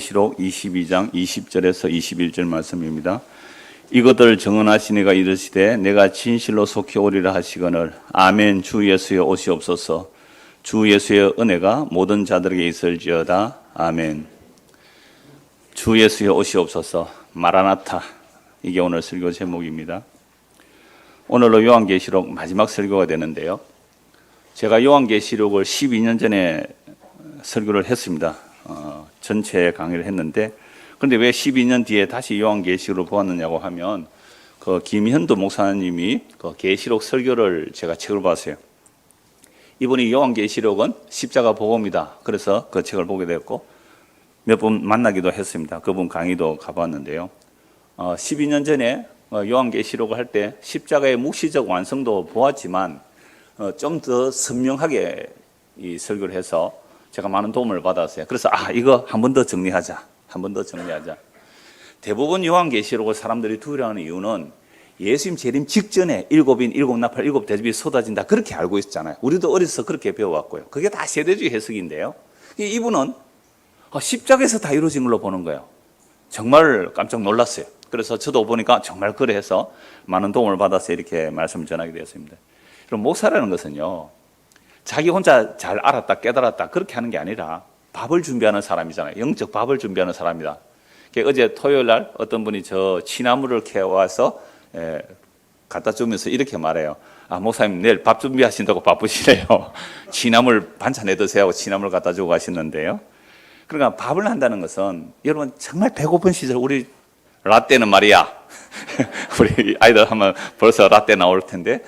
요한계시록 22장 20절에서 21절 말씀입니다. 이것들 정언하시니가 이르시되 내가 진실로 속히 오리라 하시거늘 아멘. 주 예수의 오시옵소서. 주 예수의 은혜가 모든 자들에게 있을지어다. 아멘. 주 예수의 오시옵소서. 마라나타. 이게 오늘 설교 제목입니다. 오늘로 요한계시록 마지막 설교가 되는데요. 제가 요한계시록을 12년 전에 설교를 했습니다. 전체 강의를 했는데, 그런데 왜 12년 뒤에 다시 요한계시록을 보았느냐고 하면, 그 김현도 목사님이 그 계시록 설교를 제가 책을 봤어요. 이분이 요한계시록은 십자가 복음이다. 그래서 그 책을 보게 되었고, 몇 분 만나기도 했습니다. 그분 강의도 가봤는데요. 12년 전에 요한계시록을 할 때 십자가의 묵시적 완성도 보았지만, 좀 더 선명하게 이 설교를 해서 제가 많은 도움을 받았어요. 그래서 이거 한 번 더 정리하자. 한 번 더 정리하자. 대부분 요한계시록을 사람들이 두려워하는 이유는 예수님 재림 직전에 일곱인, 일곱 나팔, 일곱 대접이 쏟아진다. 그렇게 알고 있었잖아요. 우리도 어려서 그렇게 배워왔고요. 그게 다 세대주의 해석인데요. 이분은 십자가에서 다 이루어진 걸로 보는 거예요. 정말 깜짝 놀랐어요. 그래서 저도 보니까 정말 그래 해서 많은 도움을 받아서 이렇게 말씀을 전하게 되었습니다. 그럼 목사라는 것은요, 자기 혼자 잘 알았다 깨달았다 그렇게 하는 게 아니라 밥을 준비하는 사람이잖아요. 영적 밥을 준비하는 사람이다. 어제 토요일 날 어떤 분이 저 취나물을 캐와서 갖다 주면서 이렇게 말해요. 목사님 내일 밥 준비하신다고 바쁘시네요. 취나물 반찬 드세요 하고 취나물 갖다 주고 가시는데요. 그러니까 밥을 한다는 것은 여러분 정말 배고픈 시절, 우리 라떼는 말이야. 우리 아이들 하면 벌써 라떼 나올 텐데,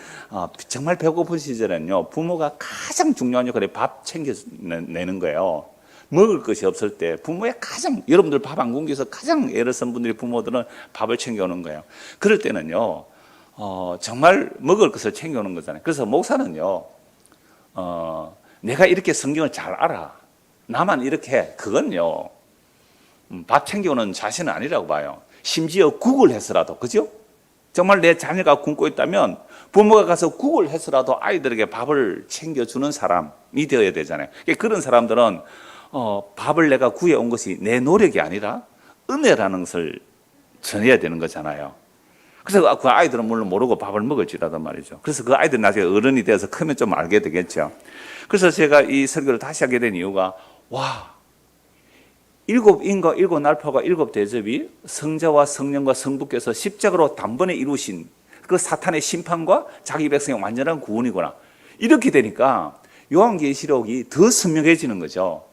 정말 배고픈 시절에는요, 부모가 가장 중요한 역할이 밥 챙겨내는 거예요. 먹을 것이 없을 때 부모의 가장, 여러분들 밥 안 굶겨서 가장 애를 쓴 분들이 부모들은 밥을 챙겨오는 거예요. 그럴 때는요, 정말 먹을 것을 챙겨오는 거잖아요. 그래서 목사는요, 내가 이렇게 성경을 잘 알아. 나만 이렇게 해. 그건요, 밥 챙겨오는 자신은 아니라고 봐요. 심지어 국을 해서라도, 그죠? 정말 내 자녀가 굶고 있다면 부모가 가서 국을 해서라도 아이들에게 밥을 챙겨주는 사람이 되어야 되잖아요. 그런 사람들은 밥을 내가 구해온 것이 내 노력이 아니라 은혜라는 것을 전해야 되는 거잖아요. 그래서 그 아이들은 물론 모르고 밥을 먹을지라도 말이죠. 그래서 그 아이들은 나중에 어른이 되어서 크면 좀 알게 되겠죠. 그래서 제가 이 설교를 다시 하게 된 이유가, 일곱 인과 일곱 날파가 일곱 대접이 성자와 성령과 성부께서 십자가로 단번에 이루신 그 사탄의 심판과 자기 백성의 완전한 구원이구나. 이렇게 되니까 요한계시록이 더 선명해지는 거죠.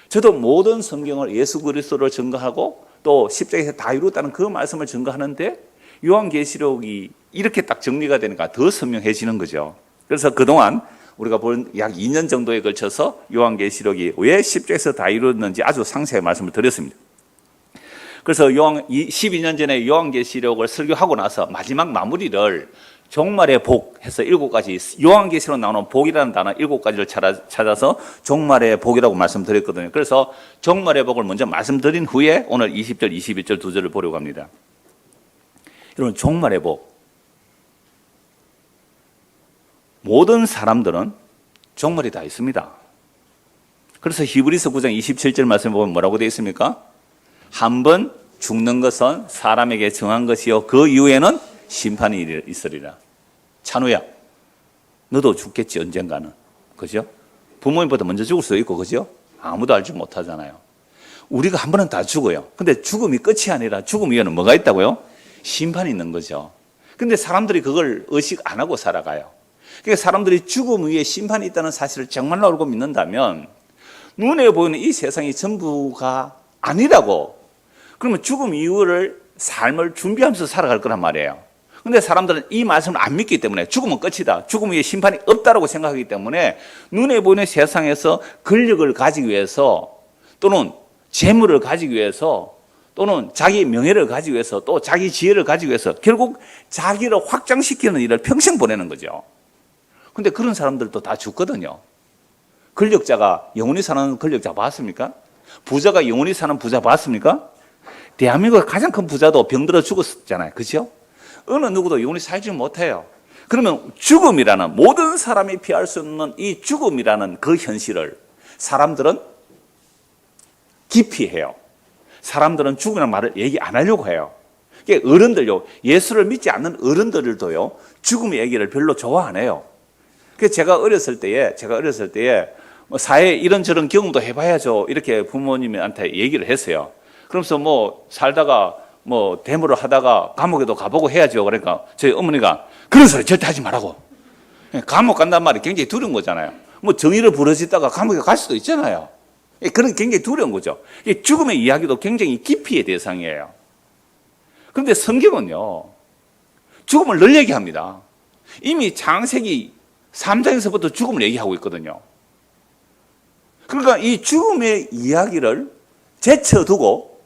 저도 모든 성경을 예수 그리스도를 증거하고 또 십자가에서 다 이루었다는 그 말씀을 증거하는데 요한계시록이 이렇게 딱 정리가 되니까 더 선명해지는 거죠. 그래서 그동안 우리가 본 약 2년 정도에 걸쳐서 요한계시록이 왜 십자가에서 다 이루어졌는지 아주 상세하게 말씀을 드렸습니다. 그래서 12년 전에 요한계시록을 설교하고 나서 마지막 마무리를 종말의 복 해서 7가지, 요한계시록 나오는 복이라는 단어 7가지를 찾아서 종말의 복이라고 말씀드렸거든요. 그래서 종말의 복을 먼저 말씀드린 후에 오늘 20절, 21절 두 절을 보려고 합니다. 여러분, 종말의 복. 모든 사람들은 종말이 다 있습니다. 그래서 히브리서 9장 27절 말씀 보면 뭐라고 되어 있습니까? 한 번 죽는 것은 사람에게 정한 것이요 그 이후에는 심판이 있으리라. 찬우야, 너도 죽겠지 언젠가는. 그죠? 부모님보다 먼저 죽을 수도 있고, 그죠? 아무도 알지 못하잖아요. 우리가 한 번은 다 죽어요. 근데 죽음이 끝이 아니라 죽음 이후에는 뭐가 있다고요? 심판이 있는 거죠. 근데 사람들이 그걸 의식 안 하고 살아가요. 그러니까 사람들이 죽음 위에 심판이 있다는 사실을 정말로 알고 믿는다면 눈에 보이는 이 세상이 전부가 아니라고, 그러면 죽음 이후를 삶을 준비하면서 살아갈 거란 말이에요. 그런데 사람들은 이 말씀을 안 믿기 때문에 죽음은 끝이다, 죽음 위에 심판이 없다라고 생각하기 때문에 눈에 보이는 세상에서 권력을 가지기 위해서 또는 재물을 가지기 위해서 또는 자기 명예를 가지기 위해서 또 자기 지혜를 가지기 위해서 결국 자기를 확장시키는 일을 평생 보내는 거죠. 근데 그런 사람들도 다 죽거든요. 권력자가 영원히 사는 권력자 봤습니까? 부자가 영원히 사는 부자 봤습니까? 대한민국의 가장 큰 부자도 병들어 죽었잖아요. 그죠? 어느 누구도 영원히 살지 못해요. 그러면 죽음이라는, 모든 사람이 피할 수 없는 이 죽음이라는 그 현실을 사람들은 기피해요. 사람들은 죽음이라는 말을 얘기 안 하려고 해요. 어른들요, 예수를 믿지 않는 어른들도요, 죽음의 얘기를 별로 좋아 안 해요. 그래서 제가 어렸을 때에 뭐 사회에 이런저런 경험도 해봐야죠. 이렇게 부모님한테 얘기를 했어요. 그러면서 뭐 살다가 뭐 데모를 하다가 감옥에도 가보고 해야죠. 그러니까 저희 어머니가 그런 소리 절대 하지 말라고. 감옥 간단 말이 굉장히 두려운 거잖아요. 뭐 정의를 부러지다가 감옥에 갈 수도 있잖아요. 그런 굉장히 두려운 거죠. 죽음의 이야기도 굉장히 깊이의 대상이에요. 그런데 성경은요, 죽음을 늘 얘기합니다. 이미 창세기 3장에서부터 죽음을 얘기하고 있거든요. 그러니까 이 죽음의 이야기를 제쳐두고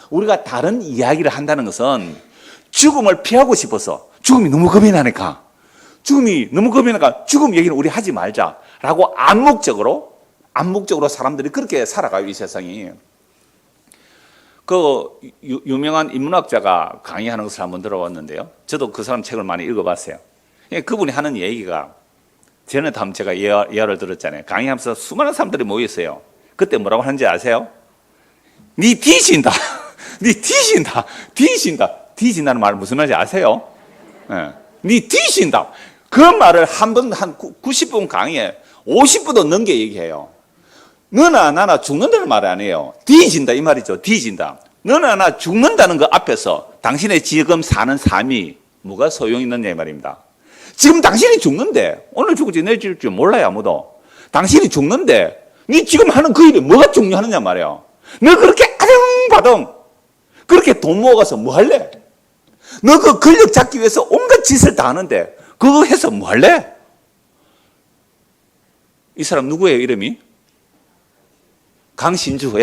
우리가 다른 이야기를 한다는 것은 죽음을 피하고 싶어서, 죽음이 너무 겁이 나니까 죽음 얘기는 우리 하지 말자라고 암묵적으로 사람들이 그렇게 살아가요, 이 세상이. 그 유명한 인문학자가 강의하는 것을 한번 들어봤는데요. 저도 그 사람 책을 많이 읽어봤어요. 그분이 하는 얘기가, 전에 다음 제가 예화를 들었잖아요. 강의하면서 수많은 사람들이 모였어요. 그때 뭐라고 하는지 아세요? 니 뒤진다. 니 뒤진다는 말 무슨 말인지 아세요? 니 뒤진다. 그 말을 한 90분 강의에 50분도 넘게 얘기해요. 너나 나나 죽는다는 말 아니에요. 뒤진다 이 말이죠. 뒤진다. 너나 나 죽는다는 그 앞에서 당신의 지금 사는 삶이 뭐가 소용 있느냐 이 말입니다. 지금 당신이 죽는데, 오늘 죽을지 내일 죽을지 몰라요, 아무도. 당신이 죽는데 네 지금 하는 그 일이 뭐가 중요하느냐 말이에요. 너 그렇게 아등바등 그렇게 돈 모아가서 뭐 할래? 너 그 권력 잡기 위해서 온갖 짓을 다 하는데 그거 해서 뭐 할래? 이 사람 누구예요, 이름이? 강신주.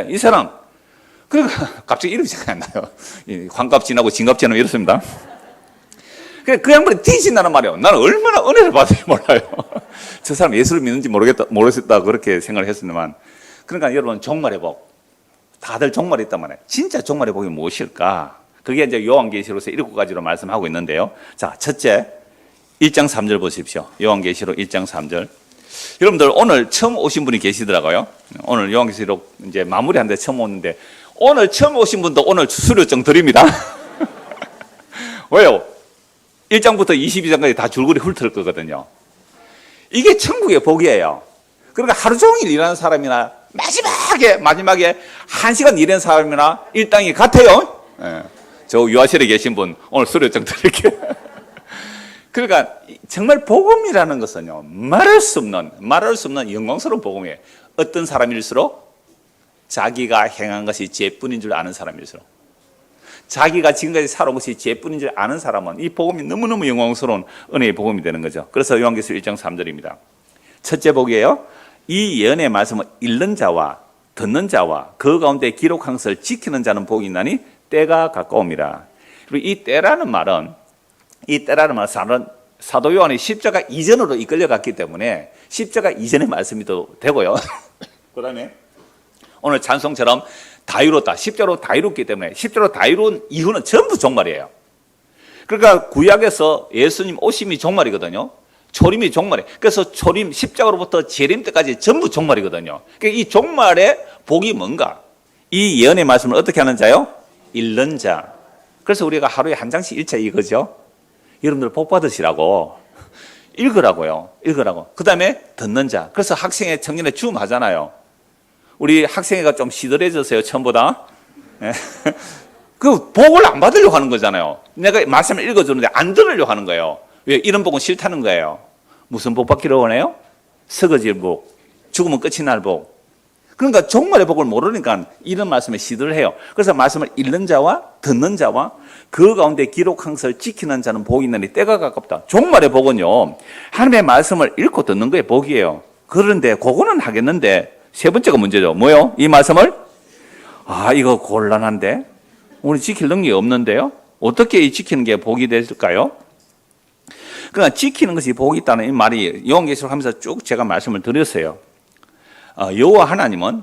이 사람. 그러니까 갑자기 이름이 생각이 안 나요. 환갑 지나고 진갑 지나고 이렇습니다. 그 양반이 뒤진다는 말이에요. 나는 얼마나 은혜를 받을지 몰라요. 저 사람 예수를 믿는지 모르겠다 그렇게 생각을 했습니다만. 그러니까 여러분, 종말의 복. 다들 종말이 있단 말이에요. 진짜 종말의 복이 무엇일까? 그게 이제 요한계시록에서 7가지로 말씀하고 있는데요. 자, 첫째, 1장 3절 보십시오. 요한계시록 1장 3절. 여러분들 오늘 처음 오신 분이 계시더라고요. 오늘 요한계시록 이제 마무리하는데 처음 오는데, 오늘 처음 오신 분도 오늘 수료증 드립니다. 왜요? 1장부터 22장까지 다 줄거리 훑을 거거든요. 이게 천국의 복이에요. 그러니까 하루 종일 일하는 사람이나 마지막에 1시간 일하는 사람이나 일당이 같아요. 저 유아실에 계신 분 오늘 수료증 드릴게요. 그러니까 정말 복음이라는 것은요, 말할 수 없는 영광스러운 복음이에요. 어떤 사람일수록 자기가 행한 것이 죄뿐인 줄 아는 사람일수록, 자기가 지금까지 살아온 것이 죄뿐인 줄 아는 사람은 이 복음이 너무너무 영광스러운 은혜의 복음이 되는 거죠. 그래서 요한계시록 1장 3절입니다. 첫째 복이에요. 이 예언의 말씀을 읽는 자와 듣는 자와 그 가운데 기록한 것을 지키는 자는 복이 있나니 때가 가까움이라. 그리고 이 때라는 말은 사도 요한이 십자가 이전으로 이끌려갔기 때문에 십자가 이전의 말씀이 또 되고요. 그 다음에 오늘 찬송처럼 다이롭다. 십자로 다이롭기 때문에 십자로 다이로운 이후는 전부 종말이에요. 그러니까 구약에서 예수님 오심이 종말이거든요. 초림이 종말이에요. 그래서 초림, 십자가로부터 재림 때까지 전부 종말이거든요. 그러니까 이 종말의 복이 뭔가? 이 예언의 말씀을 어떻게 하는 자요? 읽는 자. 그래서 우리가 하루에 한 장씩 읽자 이거죠. 여러분들 복 받으시라고 읽으라고요. 그 다음에 듣는 자. 그래서 학생회 청년회 줌 하잖아요. 우리 학생회가 좀 시들해졌어요, 처음보다. 그 복을 안 받으려고 하는 거잖아요. 내가 말씀을 읽어주는데 안 들으려고 하는 거예요. 왜? 이런 복은 싫다는 거예요. 무슨 복 받기로 원해요? 서거질 복, 죽으면 끝이 날 복. 그러니까 종말의 복을 모르니까 이런 말씀에 시들을 해요. 그래서 말씀을 읽는 자와 듣는 자와 그 가운데 기록한 것을 지키는 자는 복이 있느니 때가 가깝다. 종말의 복은요, 하나님의 말씀을 읽고 듣는 거에 복이에요. 그런데 그거는 하겠는데 세 번째가 문제죠. 뭐요? 이 말씀을? 이거 곤란한데? 우리 지킬 능력이 없는데요? 어떻게 이 지키는 게 복이 될까요? 그러니까 지키는 것이 복이 있다는 이 말이 요한계시록 하면서 쭉 제가 말씀을 드렸어요. 여호와 하나님은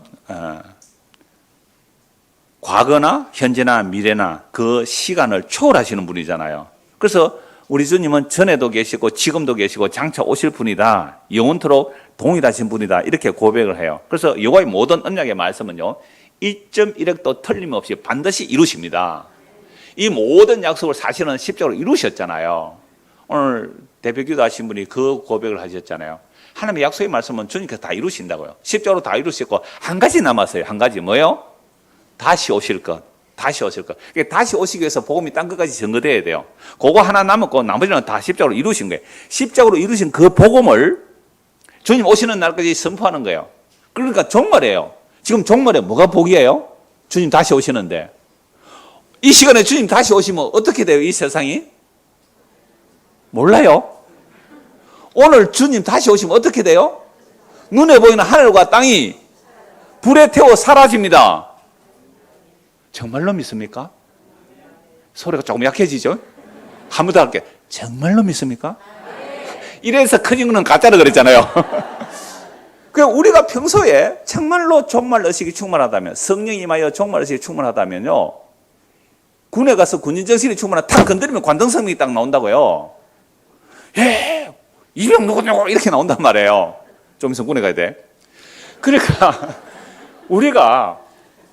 과거나 현재나 미래나 그 시간을 초월하시는 분이잖아요. 그래서 우리 주님은 전에도 계시고 지금도 계시고 장차 오실 분이다. 영원토록 동일하신 분이다. 이렇게 고백을 해요. 그래서 여호와의 모든 언약의 말씀은요, 1.1획도 틀림없이 반드시 이루십니다. 이 모든 약속을 사실은 십자가로 이루셨잖아요. 오늘 대표기도 하신 분이 그 고백을 하셨잖아요. 하나님의 약속의 말씀은 주님께서 다 이루신다고요. 십자가로 다 이루셨고 한 가지 남았어요. 한 가지 뭐예요? 다시 오실 것. 다시 오실 것. 다시 오시기 위해서 복음이 딴 것까지 전거돼야 돼요. 그거 하나 남았고 나머지는 다 십자가로 이루신 거예요. 십자가로 이루신 그 복음을 주님 오시는 날까지 선포하는 거예요. 그러니까 종말이에요. 지금 종말에 뭐가 복이에요? 주님 다시 오시는데. 이 시간에 주님 다시 오시면 어떻게 돼요? 이 세상이? 몰라요. 오늘 주님 다시 오시면 어떻게 돼요? 눈에 보이는 하늘과 땅이 불에 태워 사라집니다. 정말로 믿습니까? 소리가 조금 약해지죠? 한 번 더 할게요. 정말로 믿습니까? 이래서 큰이는 가짜라 그랬잖아요. 우리가 평소에 정말로 종말 의식이 충만하다면, 성령이 임하여 종말 의식이 충만하다면요, 군에 가서 군인 정신이 충만하다 탁 건드리면 관등성명이 딱 나온다고요. 예, 이병 누구냐고 이렇게 나온단 말이에요. 좀 있으면 군에 가야 돼. 그러니까 우리가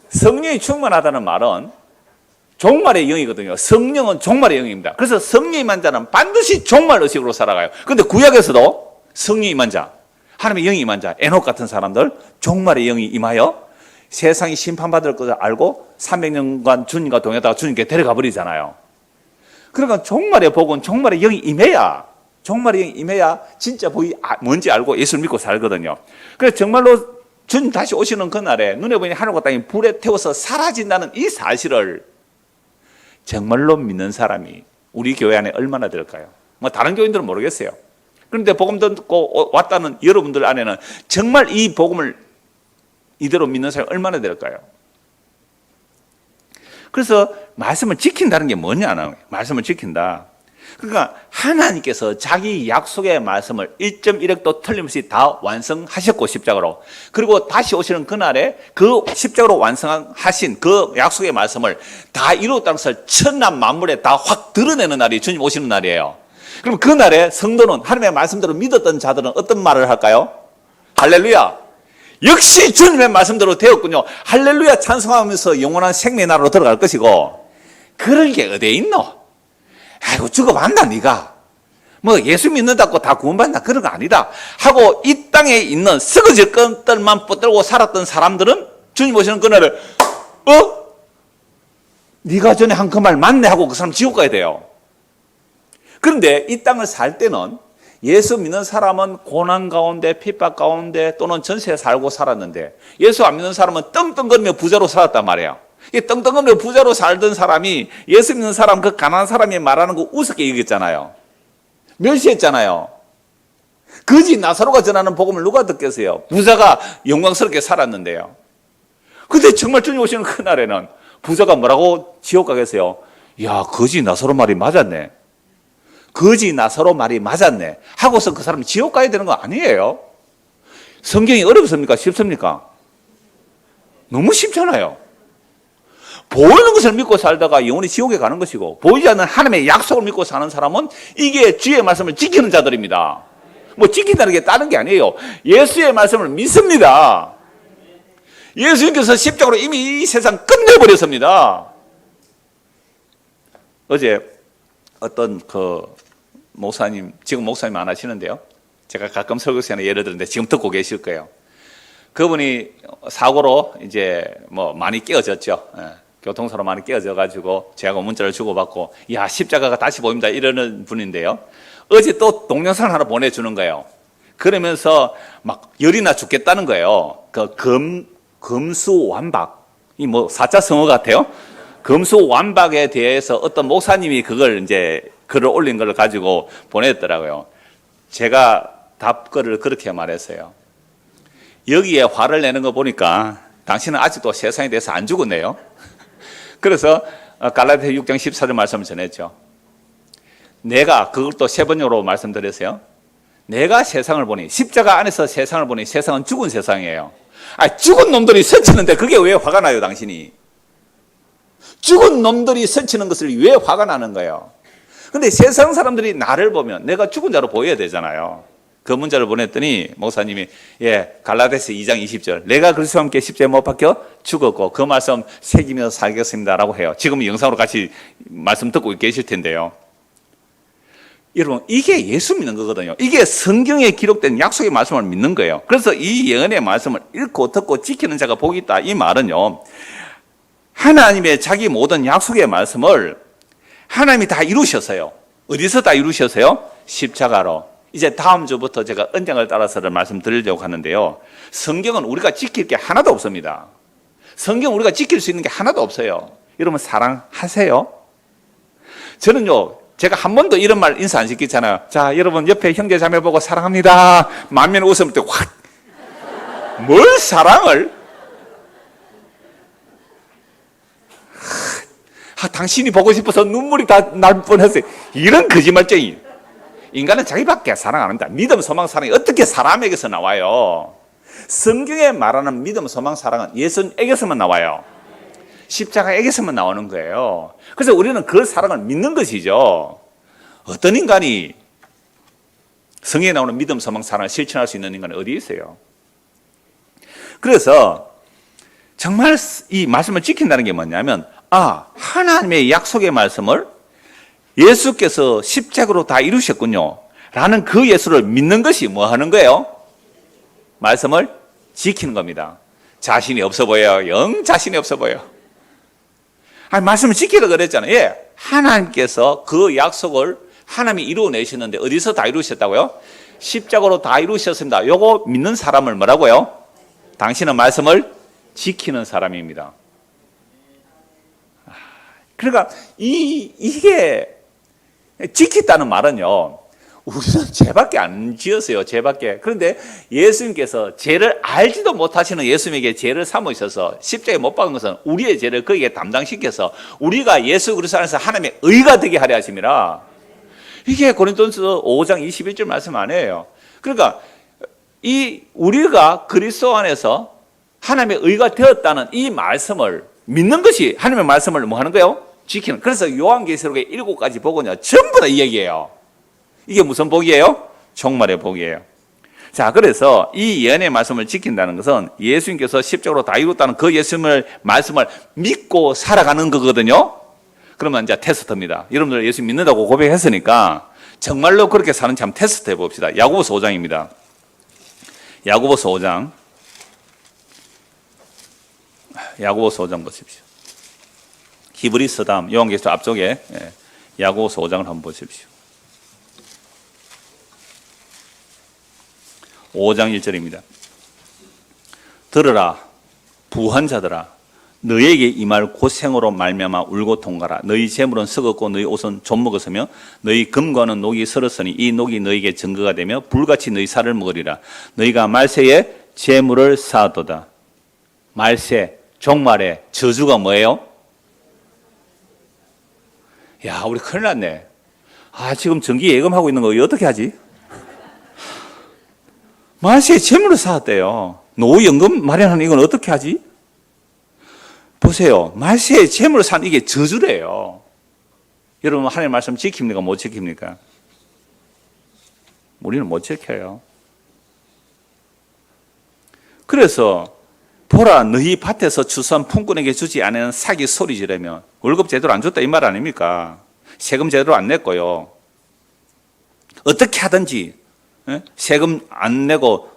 성령이 충만하다는 말은 종말의 영이거든요. 성령은 종말의 영입니다. 그래서 성령이 임한 자는 반드시 종말 의식으로 살아가요. 그런데 구약에서도 성령이 임한 자, 하나님의 영이 임한 자, 에녹 같은 사람들, 종말의 영이 임하여 세상이 심판받을 것을 알고 300년간 주님과 동행하다가 주님께 데려가 버리잖아요. 그러니까 종말의 복은 종말의 영이 임해야, 종말의 영이 임해야 진짜 복이 뭔지 알고 예수를 믿고 살거든요. 그래서 정말로 주님 다시 오시는 그날에 눈에 보이는 하늘과 땅이 불에 태워서 사라진다는 이 사실을 정말로 믿는 사람이 우리 교회 안에 얼마나 될까요? 뭐 다른 교인들은 모르겠어요. 그런데 복음 듣고 왔다는 여러분들 안에는 정말 이 복음을 이대로 믿는 사람이 얼마나 될까요? 그래서 말씀을 지킨다는 게 뭐냐는 말씀을 지킨다. 그러니까 하나님께서 자기 약속의 말씀을 1.1획도 틀림없이 다 완성하셨고 십자가로, 그리고 다시 오시는 그날에 그 십자가로 완성하신 그 약속의 말씀을 다 이루었다는 것을 천남 만물에 다 확 드러내는 날이 주님 오시는 날이에요. 그럼 그날에 성도는 하나님의 말씀대로 믿었던 자들은 어떤 말을 할까요? 할렐루야, 역시 주님의 말씀대로 되었군요. 할렐루야 찬송하면서 영원한 생명의 나라로 들어갈 것이고, 그럴 게 어디에 있노? 아이고 죽어봤나 네가 뭐 예수 믿는다고 다 구원받나, 그런 거 아니다 하고 이 땅에 있는 썩어질 것들만 붙들고 살았던 사람들은 주님 오시는 그날에 네가 전에 한 그 말 맞네 하고 그 사람 지옥 가야 돼요. 그런데 이 땅을 살 때는 예수 믿는 사람은 고난 가운데 핍박 가운데 또는 전세에 살고 살았는데, 예수 안 믿는 사람은 떵떵거리며 부자로 살았단 말이에요. 이 떵떵거리며 부자로 살던 사람이 예수 믿는 사람, 그 가난한 사람이 말하는 거 우습게 여겼잖아요. 멸시했잖아요. 거지 나사로가 전하는 복음을 누가 듣겠어요? 부자가 영광스럽게 살았는데요. 근데 정말 주님 오시는 그날에는 부자가 뭐라고 지옥 가겠어요? 야, 거지 나사로 말이 맞았네, 거지 나사로 말이 맞았네 하고서 그 사람이 지옥 가야 되는 거 아니에요? 성경이 어렵습니까? 쉽습니까? 너무 쉽잖아요. 보이는 것을 믿고 살다가 영원히 지옥에 가는 것이고, 보이지 않는 하나님의 약속을 믿고 사는 사람은 이게 주의 말씀을 지키는 자들입니다. 뭐 지킨다는 게 다른 게 아니에요. 예수의 말씀을 믿습니다. 예수님께서 십자가로 이미 이 세상 끝내버렸습니다. 어제 어떤 그 목사님, 지금 목사님 안 하시는데요, 제가 가끔 설교 시간에 예를 들는데 지금 듣고 계실 거예요. 그분이 사고로 이제 뭐 많이 깨어졌죠. 교통사로 많이 깨어져 가지고 제가 문자를 주고받고, 야, 십자가가 다시 보입니다 이러는 분인데요, 어제 또 동영상을 하나 보내주는 거예요. 그러면서 막 열이 나 죽겠다는 거예요. 그 금수완박, 이 뭐 사자 성어 같아요. 금수완박에 대해서 어떤 목사님이 그걸 이제 글을 올린 걸 가지고 보냈더라고요. 제가 답글을 그렇게 말했어요. 여기에 화를 내는 거 보니까 당신은 아직도 세상에 대해서 안 죽었네요. 그래서 갈라디아 6장 14절 말씀을 전했죠. 내가 그걸 또 세 번역으로 말씀드렸어요. 내가 세상을 보니, 십자가 안에서 세상을 보니 세상은 죽은 세상이에요. 죽은 놈들이 서치는데 그게 왜 화가 나요, 당신이? 죽은 놈들이 서치는 것을 왜 화가 나는 거예요? 근데 세상 사람들이 나를 보면 내가 죽은 자로 보여야 되잖아요. 그 문자를 보냈더니 목사님이 갈라디아서 2장 20절 내가 그리스도와 함께 십자가에 못 박혀 죽었고 그 말씀 새기며 살겠습니다라고 해요. 지금 영상으로 같이 말씀 듣고 계실 텐데요. 여러분 이게 예수 믿는 거거든요. 이게 성경에 기록된 약속의 말씀을 믿는 거예요. 그래서 이 예언의 말씀을 읽고 듣고 지키는 자가 복이 있다. 이 말은요, 하나님의 자기 모든 약속의 말씀을 하나님이 다 이루셨어요. 어디서 다 이루셨어요? 십자가로. 이제 다음 주부터 제가 언장을 따라서를 말씀드리려고 하는데요. 성경은 우리가 지킬 게 하나도 없습니다. 성경 우리가 지킬 수 있는 게 하나도 없어요. 여러분 사랑하세요? 저는요, 제가 한 번도 이런 말 인사 안 시키잖아요. 자, 여러분 옆에 형제 자매 보고 사랑합니다. 만면 웃을 때 확. 뭘 사랑을? 당신이 보고 싶어서 눈물이 다 날 뻔했어요. 이런 거짓말쟁이. 인간은 자기밖에 사랑 안 한다. 믿음, 소망, 사랑이 어떻게 사람에게서 나와요? 성경에 말하는 믿음, 소망, 사랑은 예수에게서만 나와요. 십자가에게서만 나오는 거예요. 그래서 우리는 그 사랑을 믿는 것이죠. 어떤 인간이 성경에 나오는 믿음, 소망, 사랑을 실천할 수 있는 인간은 어디 있어요? 그래서 정말 이 말씀을 지킨다는 게 뭐냐면 하나님의 약속의 말씀을 예수께서 십자가로 다 이루셨군요 라는 그 예수를 믿는 것이 뭐 하는 거예요? 말씀을 지키는 겁니다. 자신이 없어 보여요. 영 자신이 없어 보여. 말씀을 지키라고 그랬잖아요. 하나님께서 그 약속을 하나님이 이루어내셨는데 어디서 다 이루셨다고요? 십자가로 다 이루셨습니다. 요거 믿는 사람을 뭐라고요? 당신은 말씀을 지키는 사람입니다. 그러니까 이게 지켰다는 말은요, 우리는 죄밖에 안 지었어요. 죄밖에. 그런데 예수님께서 죄를 알지도 못하시는 예수님에게 죄를 삼으셔서 십자가에 못 박은 것은 우리의 죄를 거기에 담당시켜서 우리가 예수 그리스도 안에서 하나님의 의가 되게 하려 하심이라. 이게 고린도전서 5장 21절 말씀 아니에요. 그러니까 우리가 그리스도 안에서 하나님의 의가 되었다는 이 말씀을 믿는 것이 하나님의 말씀을 뭐 하는 거예요? 지키는. 그래서 요한계시록의 7가지 복은요, 전부 다 이 얘기예요. 이게 무슨 복이에요? 종말의 복이에요. 자, 그래서 이 예언의 말씀을 지킨다는 것은 예수님께서 십자가로 다 이뤘다는 그 예수님의 말씀을 믿고 살아가는 거거든요. 그러면 이제 테스트입니다. 여러분들 예수 믿는다고 고백했으니까 정말로 그렇게 사는지 한번 테스트 해봅시다. 야고보서 5장입니다. 야고보서 5장. 야고보서 5장 보십시오. 히브리서 다음 요한계시록 앞쪽에 야고보서 5장을 한번 보십시오. 5장 1절입니다. 들으라 부한 자들아 너에게 임할 고생으로 말미암아 울고 통가라. 너희 재물은 썩었고 너희 옷은 좀 먹었으며 너희 금과는 녹이 설었으니 이 녹이 너희에게 증거가 되며 불같이 너희 살을 먹으리라. 너희가 말세에 재물을 쌓았도다. 말세 종말에 저주가 뭐예요? 야, 우리 큰일 났네. 지금 전기 예금하고 있는 거 어떻게 하지? 말세에 재물을 쌓았대요. 노후연금 마련하는 이건 어떻게 하지? 보세요. 말세에 재물을 쌓는 이게 저주래요. 여러분 하나님의 말씀 지킵니까? 못 지킵니까? 우리는 못 지켜요. 그래서 보라 너희 밭에서 추수한 품꾼에게 주지 않은 사기 소리 지르며 월급 제대로 안 줬다 이 말 아닙니까? 세금 제대로 안 냈고요. 어떻게 하든지 세금 안 내고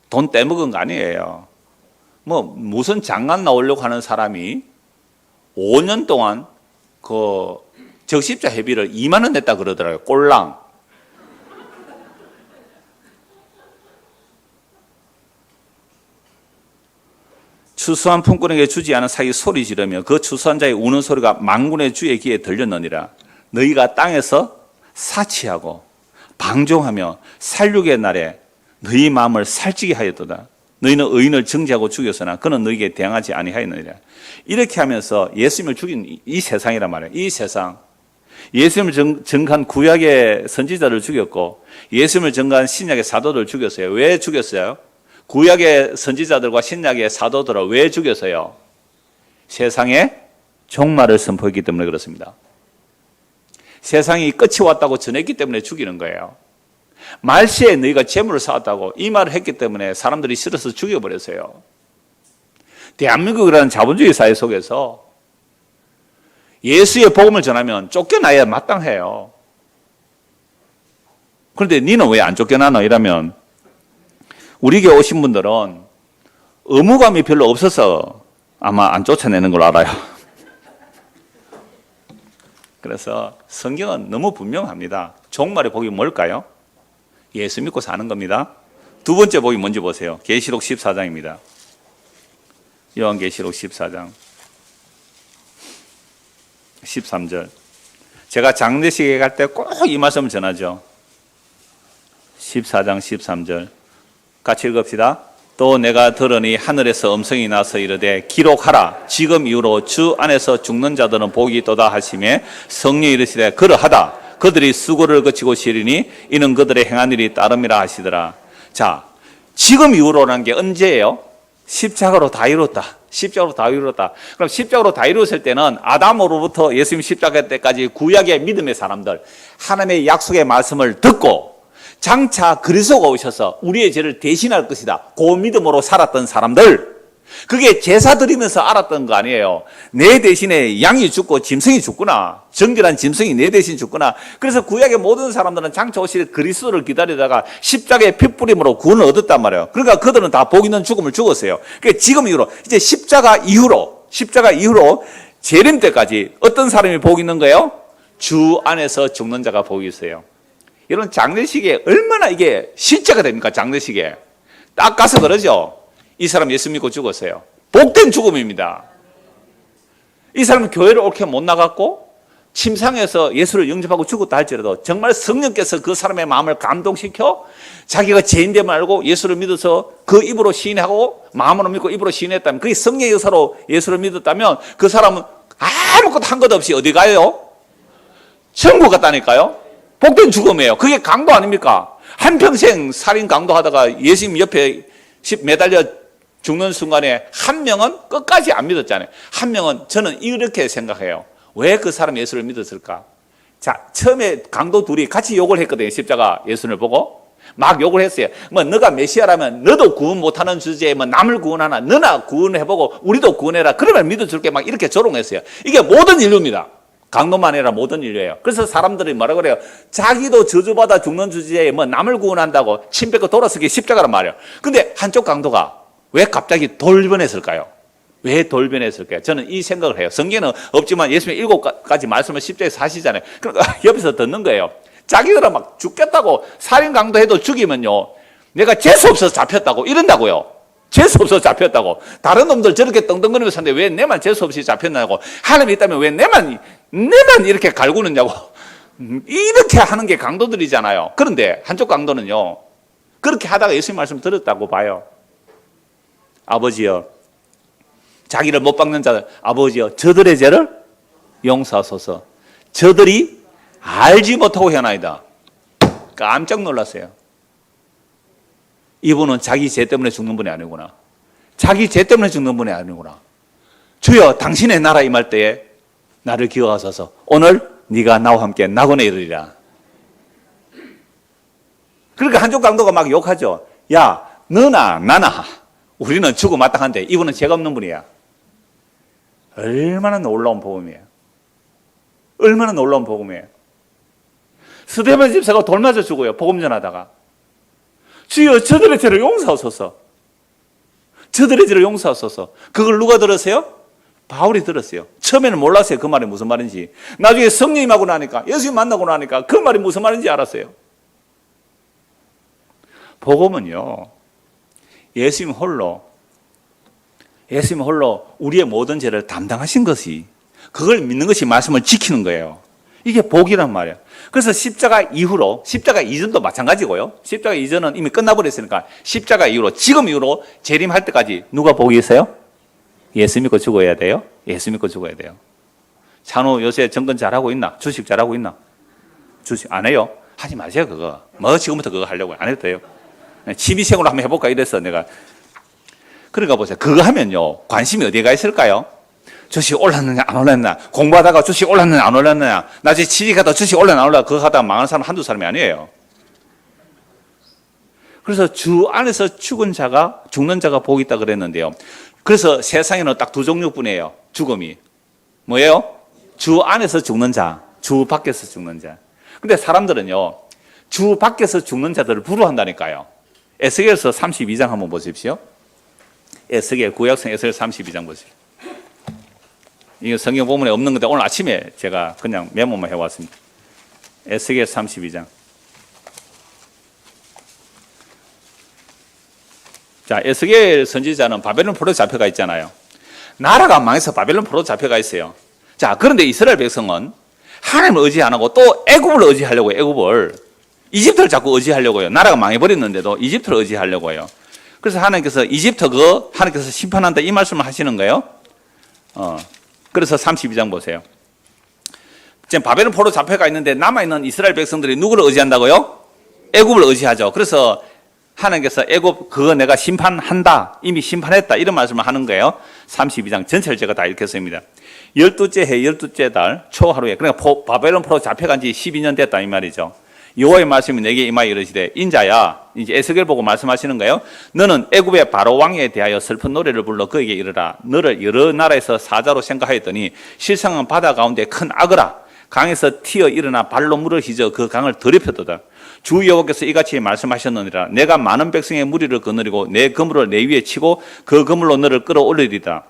돈 떼먹은 거 아니에요. 무슨 장관 나오려고 하는 사람이 5년 동안 그 적십자 회비를 2만 원 냈다 그러더라고요. 꼴랑. 추수한 품꾼에게 주지 않은 사기 소리 지르며 그 추수한 자의 우는 소리가 만군의 주의 귀에 들렸느니라. 너희가 땅에서 사치하고 방종하며 살육의 날에 너희 마음을 살찌게 하였도다. 너희는 의인을 정죄하고 죽였으나 그는 너희에게 대항하지 아니하였느니라. 이렇게 하면서 예수님을 죽인 이 세상이란 말이에요. 이 세상. 예수님을 증거한 구약의 선지자를 죽였고 예수님을 증거한 신약의 사도들을 죽였어요. 왜 죽였어요? 구약의 선지자들과 신약의 사도들을 왜 죽였어요? 세상에 종말을 선포했기 때문에 그렇습니다. 세상이 끝이 왔다고 전했기 때문에 죽이는 거예요. 말세에 너희가 재물을 쌓았다고 이 말을 했기 때문에 사람들이 싫어서 죽여버렸어요. 대한민국이라는 자본주의 사회 속에서 예수의 복음을 전하면 쫓겨나야 마땅해요. 그런데 니는 왜 안 쫓겨나노? 이러면 우리에게 오신 분들은 의무감이 별로 없어서 아마 안 쫓아내는 걸 알아요. 그래서 성경은 너무 분명합니다. 종말의 복이 뭘까요? 예수 믿고 사는 겁니다. 두 번째 복이 뭔지 보세요. 계시록 14장입니다. 요한계시록 14장 13절. 제가 장례식에 갈 때 꼭 이 말씀을 전하죠. 14장 13절 같이 읽읍시다. 또 내가 들으니 하늘에서 음성이 나서 이르되 기록하라. 지금 이후로 주 안에서 죽는 자들은 복이 있도다 하시매 성령이 이르시되 그러하다. 그들이 수고를 거치고 쉬리니 이는 그들의 행한 일이 따름이라 하시더라. 자, 지금 이후로라는 게 언제예요? 십자가로 다 이뤘다. 십자가로 다 이뤘다. 그럼 십자가로 다 이뤘을 때는 아담으로부터 예수님 십자가 때까지 구약의 믿음의 사람들, 하나님의 약속의 말씀을 듣고 장차 그리스도가 오셔서 우리의 죄를 대신할 것이다. 그 믿음으로 살았던 사람들, 그게 제사 드리면서 알았던 거 아니에요. 내 대신에 양이 죽고 짐승이 죽구나. 정결한 짐승이 내 대신 죽구나. 그래서 구약의 모든 사람들은 장차 오실 그리스도를 기다리다가 십자가의 피 뿌림으로 구원을 얻었단 말이에요. 그러니까 그들은 다 복 있는 죽음을 죽었어요. 그러니까 지금 이후로, 이제 십자가 이후로 재림 때까지 어떤 사람이 복 있는 거예요? 주 안에서 죽는 자가 복이 있어요. 여러분, 장례식에 얼마나 이게 실제가 됩니까? 장례식에 딱 가서 그러죠. 이 사람 예수 믿고 죽었어요. 복된 죽음입니다. 이 사람은 교회를 옳게 못 나갔고 침상에서 예수를 영접하고 죽었다 할지라도 정말 성령께서 그 사람의 마음을 감동시켜 자기가 죄인됨을 알고 예수를 믿어서 그 입으로 시인하고 마음으로 믿고 입으로 시인했다면, 그게 성령의 의사로 예수를 믿었다면 그 사람은 아무것도 한 것 없이 어디 가요? 천국 갔다니까요. 복된 죽음이에요. 그게 강도 아닙니까? 한평생 살인 강도하다가 예수님 옆에 매달려 죽는 순간에 한 명은 끝까지 안 믿었잖아요. 한 명은, 저는 이렇게 생각해요. 왜 그 사람 예수를 믿었을까? 자, 처음에 강도 둘이 같이 욕을 했거든요. 십자가 예수를 보고 막 욕을 했어요. 뭐 너가 메시아라면 너도 구원 못하는 주제에 뭐 남을 구원하나, 너나 구원해보고 우리도 구원해라, 그러면 믿어줄게, 막 이렇게 조롱했어요. 이게 모든 인류입니다. 강도만 아니라 모든 인류예요. 그래서 사람들이 뭐라 그래요? 자기도 저주받아 죽는 주제에 뭐 남을 구원한다고 침 뱉고 돌아서기 십자가란 말이에요. 근데 한쪽 강도가 왜 갑자기 돌변했을까요? 왜 돌변했을까요? 저는 이 생각을 해요. 성경에는 없지만 예수님의 7가지 말씀을 십자가에서 하시잖아요. 그러니까 옆에서 듣는 거예요. 자기들은 막 죽겠다고, 살인 강도해도 죽이면요, 내가 재수 없어서 잡혔다고 이런다고요. 재수 없어서 잡혔다고. 다른 놈들 저렇게 떵떵거리면서 사는데 왜 내만 재수 없이 잡혔냐고. 하나님이 있다면 왜 내만 이렇게 갈구느냐고. 이렇게 하는 게 강도들이잖아요. 그런데 한쪽 강도는요, 그렇게 하다가 예수님 말씀 들었다고 봐요. 아버지여, 자기를 못 박는 자들, 아버지여, 저들의 죄를 용서하소서. 저들이 알지 못하고 하나이다. 깜짝 놀랐어요. 이분은 자기 죄 때문에 죽는 분이 아니구나. 자기 죄 때문에 죽는 분이 아니구나. 주여, 당신의 나라 임할 때에 나를 기억하소서. 오늘 네가 나와 함께 낙원에 이르리라. 그러니까 한쪽 강도가 막 욕하죠. 야, 너나 나나 우리는 죽어 마땅한데 이분은 죄가 없는 분이야. 얼마나 놀라운 복음이에요. 얼마나 놀라운 복음이에요. 스데반 집사가 돌 맞아 죽어요. 복음 전하다가. 주여, 저들의 죄를 용서하소서. 저들의 죄를 용서하소서. 그걸 누가 들었어요? 바울이 들었어요. 처음에는 몰랐어요. 그 말이 무슨 말인지. 나중에 성령님하고 나니까, 예수님 만나고 나니까 그 말이 무슨 말인지 알았어요. 복음은요, 예수님 홀로 우리의 모든 죄를 담당하신 것이, 그걸 믿는 것이 말씀을 지키는 거예요. 이게 복이란 말이에요. 그래서 십자가 이후로, 십자가 이전도 마찬가지고요. 십자가 이전은 이미 끝나버렸으니까 십자가 이후로, 지금 이후로 재림할 때까지 누가 복이 있어요? 예수 믿고 죽어야 돼요. 예수 믿고 죽어야 돼요. 찬우 요새 정권 잘하고 있나? 주식 잘하고 있나? 주식 안 해요? 하지 마세요, 그거. 뭐 지금부터 그거 하려고 안 해도 돼요. 취미생으로 한번 해볼까 이래서 내가. 그러니까 보세요. 그거 하면요, 관심이 어디에 가 있을까요? 주식 올랐느냐 안 올랐느냐, 공부하다가 주식 올랐느냐 안 올랐느냐, 나중에 취직하다 주식 올랐느냐 안 올랐느냐, 그거 하다가 망한 사람 한두 사람이 아니에요. 그래서 주 안에서 죽는 자가 복이 있다 그랬는데요. 그래서 세상에는 딱 두 종류뿐이에요. 죽음이 뭐예요? 주 안에서 죽는 자, 주 밖에서 죽는 자. 근데 사람들은요, 주 밖에서 죽는 자들을 부러워한다니까요. 에스겔서 32장 한번 보십시오. 에스겔, 구약성 에스겔 32장 보십시오. 이거 성경 본문에 없는 건데 오늘 아침에 제가 그냥 메모만 해왔습니다. 에스겔 32장. 자, 에스겔 선지자는 바벨론 포로에 잡혀가 있잖아요. 나라가 망해서 바벨론 포로에 잡혀가 있어요. 자, 그런데 이스라엘 백성은 하나님을 의지 안 하고 또 애굽을 의지하려고 해요. 애굽을. 이집트를 자꾸 의지하려고요. 나라가 망해버렸는데도 이집트를 의지하려고 해요. 그래서 하나님께서 이집트 하나님께서 심판한다 이 말씀을 하시는 거예요. 그래서 32장 보세요. 지금 바벨론 포로 잡혀가 있는데 남아있는 이스라엘 백성들이 누구를 의지한다고요? 애굽을 의지하죠. 그래서 하나님께서 애굽 그거 내가 심판한다, 이미 심판했다 이런 말씀을 하는 거예요. 32장 전체를 제가 다 읽겠습니다. 12째 해 12째 달 초하루에, 그러니까 바벨론 포로 잡혀간 지 12년 됐다 이 말이죠. 여호와의 말씀이 내게 임하여 이르시되, 인자야, 이제 에스겔 보고 말씀하시는 거예요. 너는 애굽의 바로 왕에 대하여 슬픈 노래를 불러 그에게 이르라. 너를 여러 나라에서 사자로 생각하였더니 실상은 바다 가운데 큰 악어라. 강에서 튀어 일어나 발로 물을 휘저 그 강을 더럽혔도다. 주 여호와께서 이같이 말씀하셨느니라. 내가 많은 백성의 무리를 거느리고 내 그물을 내 위에 치고 그 그물로 너를 끌어올리리다.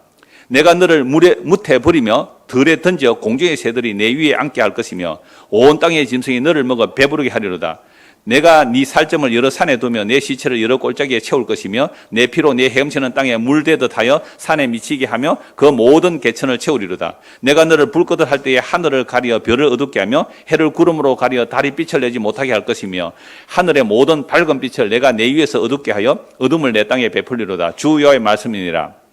내가 너를 무태 버리며 들에 던져 공중의 새들이 내 위에 앉게 할 것이며 온 땅의 짐승이 너를 먹어 배부르게 하리로다. 내가 네 살점을 여러 산에 두며 내 시체를 여러 골짜기에 채울 것이며 내 피로 내 헤엄치는 땅에 물대듯 하여 산에 미치게 하며 그 모든 개천을 채우리로다. 내가 너를 불거듯 할 때에 하늘을 가리어 별을 어둡게 하며 해를 구름으로 가리어 달이 빛을 내지 못하게 할 것이며 하늘의 모든 밝은 빛을 내가 내 위에서 어둡게 하여 어둠을 내 땅에 베풀리로다. 주 여호와의 말씀이니라.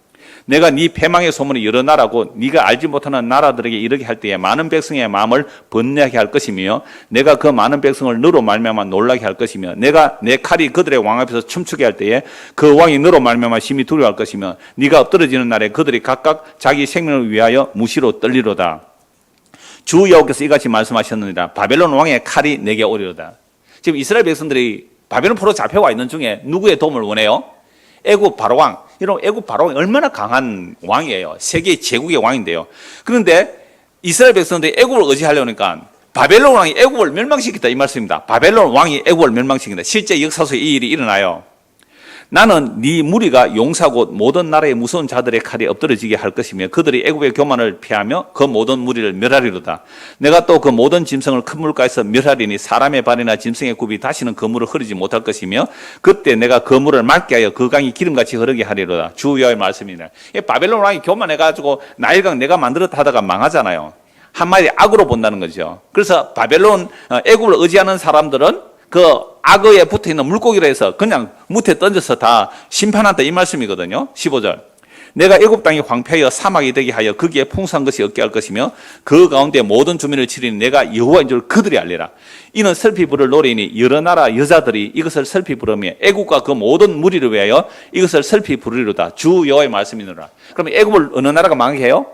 내가 네 패망의 소문이 여러 나라고 네가 알지 못하는 나라들에게 이르게 할 때에 많은 백성의 마음을 번뇌하게 할 것이며 내가 그 많은 백성을 너로 말미암아 놀라게 할 것이며 내가 내 칼이 그들의 왕 앞에서 춤추게 할 때에 그 왕이 너로 말미암아 심히 두려워할 것이며 네가 엎드러지는 날에 그들이 각각 자기 생명을 위하여 무시로 떨리로다. 주 여호와께서 이같이 말씀하셨느니라. 바벨론 왕의 칼이 내게 오리로다. 지금 이스라엘 백성들이 바벨론 포로 잡혀와 있는 중에 누구의 도움을 원해요? 애굽 바로왕. 이런 애굽 바로왕이 얼마나 강한 왕이에요. 세계 제국의 왕인데요. 그런데 이스라엘 백성들이 애굽을 의지하려니까 바벨론 왕이 애굽을 멸망시켰다 이 말씀입니다. 바벨론 왕이 애굽을 멸망시킨다. 실제 역사 속에 이 일이 일어나요. 나는 네 무리가 용사 곧 모든 나라의 무서운 자들의 칼이 엎드러지게 할 것이며 그들이 애굽의 교만을 피하며 그 모든 무리를 멸하리로다. 내가 또 그 모든 짐승을 큰 물가에서 멸하리니 사람의 발이나 짐승의 굽이 다시는 그 물을 흐르지 못할 것이며 그때 내가 그 물을 맑게 하여 그 강이 기름같이 흐르게 하리로다. 주 여호와의 말씀이다. 바벨론 왕이 교만해가지고 나일강 내가 만들었다 하다가 망하잖아요. 한마디 악으로 본다는 거죠. 그래서 바벨론 애굽을 의지하는 사람들은 그 악어에 붙어있는 물고기로 해서 그냥 무태 던져서 다 심판한다 이 말씀이거든요. 15절. 내가 애굽 땅이 황폐하여 사막이 되게 하여 거기에 풍성한 것이 없게 할 것이며 그 가운데 모든 주민을 치리니 내가 여호와인 줄 그들이 알리라. 이는 슬피 부를 노래이니 여러 나라 여자들이 이것을 슬피 부르며 애굽과 그 모든 무리를 위하여 이것을 슬피 부르리로다. 주 여호와의 말씀이니라. 그러면 애굽을 어느 나라가 망하게 해요?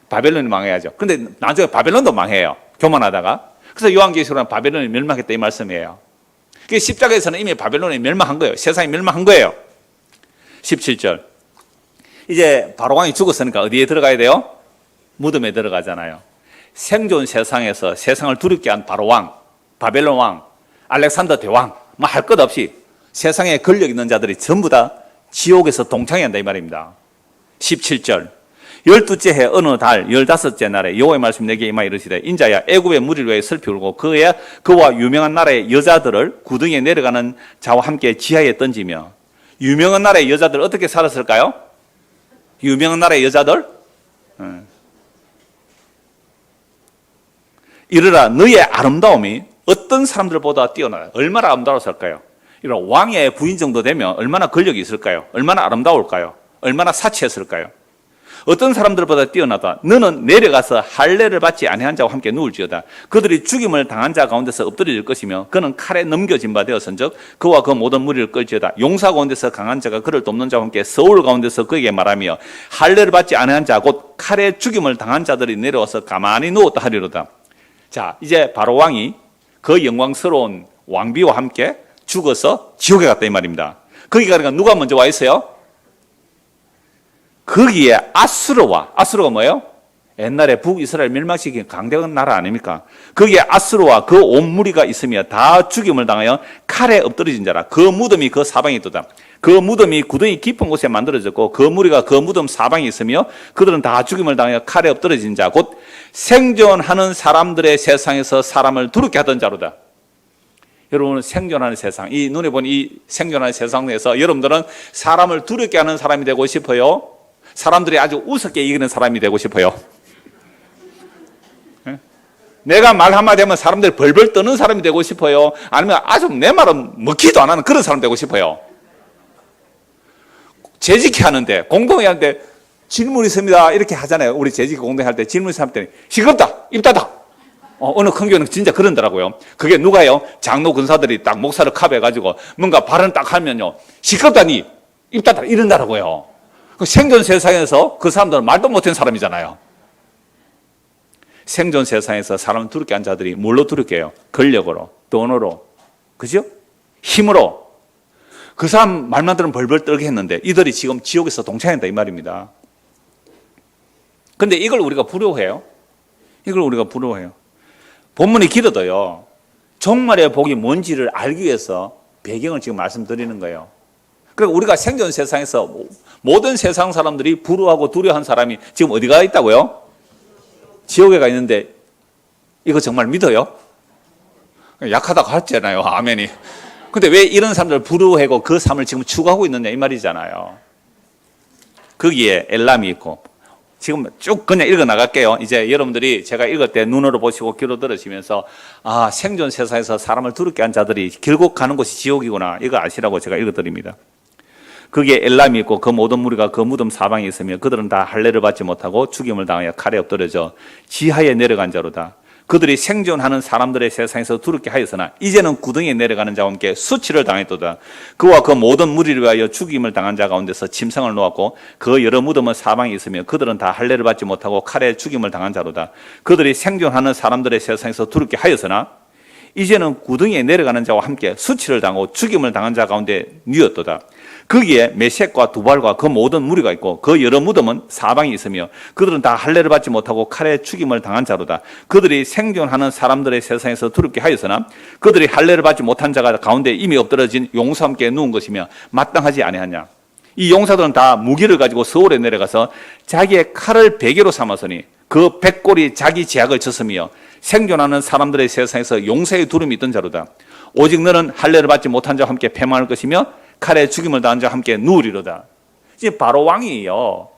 바벨론이 망해야죠. 그런데 나중에 바벨론도 망해요. 교만하다가. 그래서 요한계시록은 바벨론이 멸망했다 이 말씀이에요. 그 십자가에서는 이미 바벨론이 멸망한 거예요. 세상이 멸망한 거예요. 17절. 이제 바로왕이 죽었으니까 어디에 들어가야 돼요? 무덤에 들어가잖아요. 생존 세상에서 세상을 두렵게 한 바로왕, 바벨론 왕, 알렉산더 대왕, 뭐 할 것 없이 세상에 권력 있는 자들이 전부 다 지옥에서 동창해야 한다 이 말입니다. 17절. 12째 해 어느 달 15째 날에 여호와의 말씀 내게 임하여 이르시되 인자야 애굽의 무리를 위해 슬피 울고 그와 유명한 나라의 여자들을 구덩이에 내려가는 자와 함께 지하에 던지며. 유명한 나라의 여자들 어떻게 살았을까요? 유명한 나라의 여자들 이르라 너의 아름다움이 어떤 사람들보다 뛰어나요. 얼마나 아름다웠을까요? 이런 왕의 부인 정도 되면 얼마나 권력이 있을까요? 얼마나 아름다울까요? 얼마나 사치했을까요? 어떤 사람들보다 뛰어나다. 너는 내려가서 할례를 받지 아니한 자와 함께 누울지어다. 그들이 죽임을 당한 자 가운데서 엎드려질 것이며 그는 칼에 넘겨진 바 되었은즉 그와 그 모든 무리를 끌지어다. 용사 가운데서 강한 자가 그를 돕는 자와 함께 서울 가운데서 그에게 말하며 할례를 받지 아니한 자 곧 칼에 죽임을 당한 자들이 내려와서 가만히 누웠다 하리로다. 자, 이제 바로 왕이 그 영광스러운 왕비와 함께 죽어서 지옥에 갔다 이 말입니다. 거기 가니까 누가 먼저 와 있어요? 거기에 아수르가 뭐예요? 옛날에 북이스라엘 멸망시킨 강대한 나라 아닙니까? 거기에 아수르와 그 온 무리가 있으며 다 죽임을 당하여 칼에 엎드러진 자라. 그 무덤이 그 사방에 있도다. 그 무덤이 구덩이 깊은 곳에 만들어졌고 그 무리가 그 무덤 사방에 있으며 그들은 다 죽임을 당하여 칼에 엎드러진 자 곧 생존하는 사람들의 세상에서 사람을 두렵게 하던 자로다. 여러분은 생존하는 세상, 이 눈에 보는 이 생존하는 세상 내에서 여러분들은 사람을 두렵게 하는 사람이 되고 싶어요? 사람들이 아주 우습게 이기는 사람이 되고 싶어요? 내가 말 한마디 하면 사람들이 벌벌 떠는 사람이 되고 싶어요? 아니면 아주 내 말은 먹히도 안 하는 그런 사람 되고 싶어요? 재직회 하는데, 공동회 하는데 질문 있습니다 이렇게 하잖아요. 우리 재직회 공동회 할 때 질문 있으면 시끄럽다, 입 닫아. 어느 큰 교회는 진짜 그런더라고요. 그게 누가요? 장로 근사들이 딱 목사를 캅해가지고 뭔가 발언 딱 하면요, 시끄럽다 니 입 닫아 이런다라고요. 생존 세상에서 그 사람들은 말도 못한 사람이잖아요. 생존 세상에서 사람을 두렵게 한 자들이 뭘로 두렵게 해요? 권력으로, 돈으로, 그죠? 힘으로. 그 사람 말만 들으면 벌벌 떨게 했는데 이들이 지금 지옥에서 동참한다 이 말입니다. 근데 이걸 우리가 부러워해요. 이걸 우리가 부러워해요. 본문이 길어도요, 종말의 복이 뭔지를 알기 위해서 배경을 지금 말씀드리는 거예요. 그러니까 우리가 생존 세상에서 모든 세상 사람들이 부러워하고 두려워한 사람이 지금 어디가 있다고요? 지옥에 가 있는데 이거 정말 믿어요? 약하다고 했잖아요. 아멘이. 근데 왜 이런 사람들을 부러워하고 그 삶을 지금 추구하고 있느냐 이 말이잖아요. 거기에 엘람이 있고, 지금 쭉 그냥 읽어 나갈게요. 이제 여러분들이 제가 읽을 때 눈으로 보시고 귀로 들으시면서 아, 생존 세상에서 사람을 두렵게 한 자들이 결국 가는 곳이 지옥이구나, 이거 아시라고 제가 읽어 드립니다. 거기에 엘람이 있고 그 모든 무리가 그 무덤 사방에 있으며 그들은 다 할례를 받지 못하고 죽임을 당하여 칼에 엎드려져 지하에 내려간 자로다. 그들이 생존하는 사람들의 세상에서 두렵게 하였으나 이제는 구덩이에 내려가는 자와 함께 수치를 당했도다. 그와 그 모든 무리를 위하여 죽임을 당한 자 가운데서 침상을 놓았고 그 여러 무덤은 사방에 있으며 그들은 다 할례를 받지 못하고 칼에 죽임을 당한 자로다. 그들이 생존하는 사람들의 세상에서 두렵게 하였으나 이제는 구덩이에 내려가는 자와 함께 수치를 당하고 죽임을 당한 자 가운데 누웠도다. 거기에 메섹과 두발과 그 모든 무리가 있고 그 여러 무덤은 사방에 있으며 그들은 다 할례를 받지 못하고 칼에 죽임을 당한 자로다. 그들이 생존하는 사람들의 세상에서 두렵게 하였으나 그들이 할례를 받지 못한 자가 가운데 이미 엎드러진 용사와 함께 누운 것이며 마땅하지 아니하냐. 이 용사들은 다 무기를 가지고 서울에 내려가서 자기의 칼을 베개로 삼았으니 그 백골이 자기 제약을 쳤으며 생존하는 사람들의 세상에서 용사의 두름이 있던 자로다. 오직 너는 할례를 받지 못한 자와 함께 패망할 것이며 칼에 죽임을 당한 자와 함께 누우리로다. 이제 바로 왕이에요.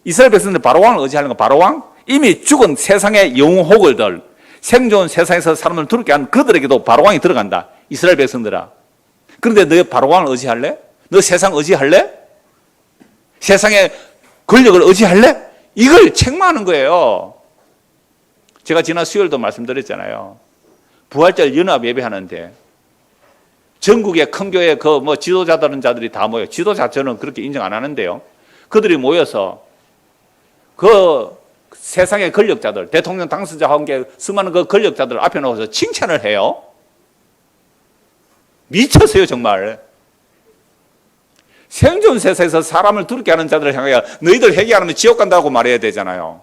이스라엘 백성들 바로 왕을 의지하는 거. 바로 왕? 이미 죽은 세상의 영호글들, 생존 세상에서 사람을 두렵게 한 그들에게도 바로 왕이 들어간다. 이스라엘 백성들아. 그런데 너 바로 왕을 의지할래? 너 세상 의지할래? 세상의 권력을 의지할래? 이걸 책망하는 거예요. 제가 지난 수요일도 말씀드렸잖아요. 부활절 연합 예배하는데 전국의 큰 교회 그 지도자들은 자들이 다 모여. 지도자 저는 그렇게 인정 안 하는데요. 그들이 모여서 그 세상의 권력자들, 대통령 당선자와 함께 수많은 그 권력자들 앞에 놓아서 칭찬을 해요. 미쳤어요, 정말. 생존 세상에서 사람을 두렵게 하는 자들을 향하여 너희들 회개 안 하면 지옥 간다고 말해야 되잖아요.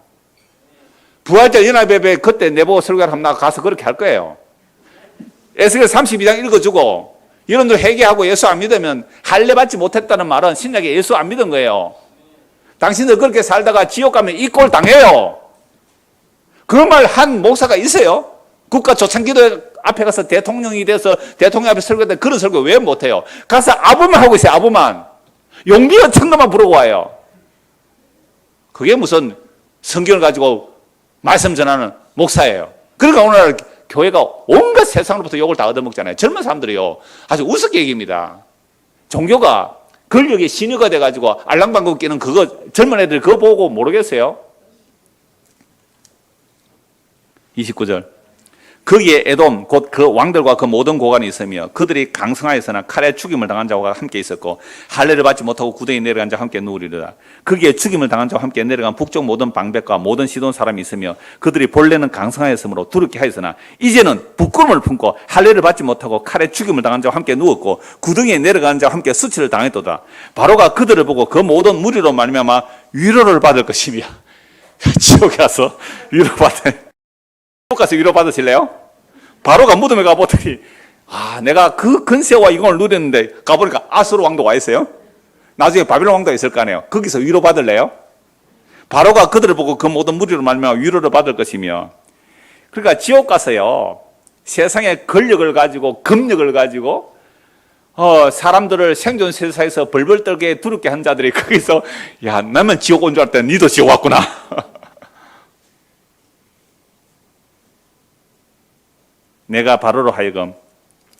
부활절 연합예배 그때 내보고 설교를 하면 나 가서 그렇게 할 거예요. 에스겔 32장 읽어주고 여러분들 회개하고 예수 안 믿으면 할례 받지 못했다는 말은 신약에 예수 안 믿은 거예요. 당신들 그렇게 살다가 지옥 가면 이 꼴 당해요. 그 말 한 목사가 있어요? 국가 조창기도 앞에 가서 대통령이 돼서 대통령 앞에 설교할 때 그런 설교 왜 못해요? 가서 아부만 하고 있어요. 아부만. 용기가 천도만 부르고 와요. 그게 무슨 성경을 가지고 말씀 전하는 목사예요. 그러니까 오늘 교회가 온갖 세상으로부터 욕을 다 얻어먹잖아요. 젊은 사람들이요, 아주 우습게 얘기입니다. 종교가 권력의 신유가 돼가지고 알랑방구 끼는 그거 젊은 애들 그거 보고 모르겠어요? 29절. 거기에 에돔 곧 그 왕들과 그 모든 고관이 있으며 그들이 강성하였으나 칼에 죽임을 당한 자와 함께 있었고 할례를 받지 못하고 구덩이 내려간 자와 함께 누우리로다. 거기에 죽임을 당한 자와 함께 내려간 북쪽 모든 방백과 모든 시돈 사람이 있으며 그들이 본래는 강성하였으므로 두렵게 하였으나 이제는 부끄러움을 품고 할례를 받지 못하고 칼에 죽임을 당한 자와 함께 누웠고 구덩이에 내려간 자와 함께 수치를 당했도다. 바로가 그들을 보고 그 모든 무리로 말미암아 위로를 받을 것이며 지옥에 가서 위로받을 가서 위로 받으실래요? 바로가 무덤에 가보더니 내가 그 근세와 이공을 누렸는데 가보니까 아수르 왕도 와 있어요. 나중에 바빌론 왕도 있을 거 아니에요. 거기서 위로 받을래요? 바로가 그들을 보고 그 모든 무리로 말미암아 위로를 받을 것이며. 그러니까 지옥 가서요 세상의 권력을 가지고 금력을 가지고 사람들을 생존 세상에서 벌벌 떨게 두렵게 한 자들이 거기서 야 나면 지옥 온 줄 알았더니 니도 지옥 왔구나. 내가 바로로 하여금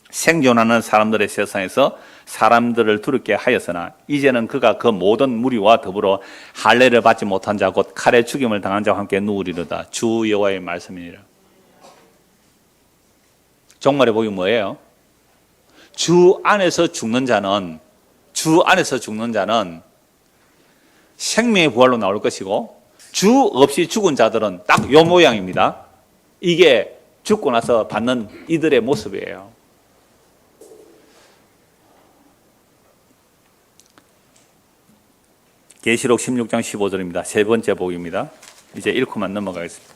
생존하는 사람들의 세상에서 사람들을 두렵게 하였으나 이제는 그가 그 모든 무리와 더불어 할례를 받지 못한 자 곧 칼에 죽임을 당한 자와 함께 누우리로다. 주 여호와의 말씀이니라. 종말의 복이 뭐예요? 주 안에서 죽는 자는 생명의 부활로 나올 것이고 주 없이 죽은 자들은 딱 요 모양입니다. 이게 죽고 나서 받는 이들의 모습이에요. 계시록 16장 15절입니다. 세 번째 복입니다. 이제 읽고만 넘어가겠습니다.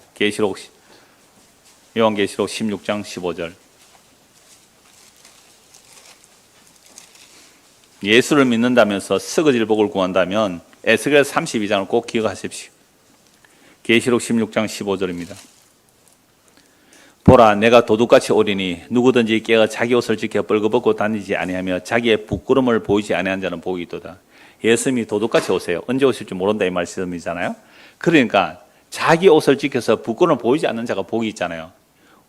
요한계시록 16장 15절. 예수를 믿는다면서 썩어질 복을 구한다면 에스겔 32장을 꼭 기억하십시오. 계시록 16장 15절입니다. 보라 내가 도둑같이 오리니 누구든지 깨어 자기 옷을 지켜 벌거벗고 다니지 아니하며 자기의 부끄러움을 보이지 아니한 자는 복이 있도다. 예수님이 도둑같이 오세요. 언제 오실지 모른다 이 말씀이잖아요. 그러니까 자기 옷을 지켜서 부끄러움을 보이지 않는 자가 복이 있잖아요.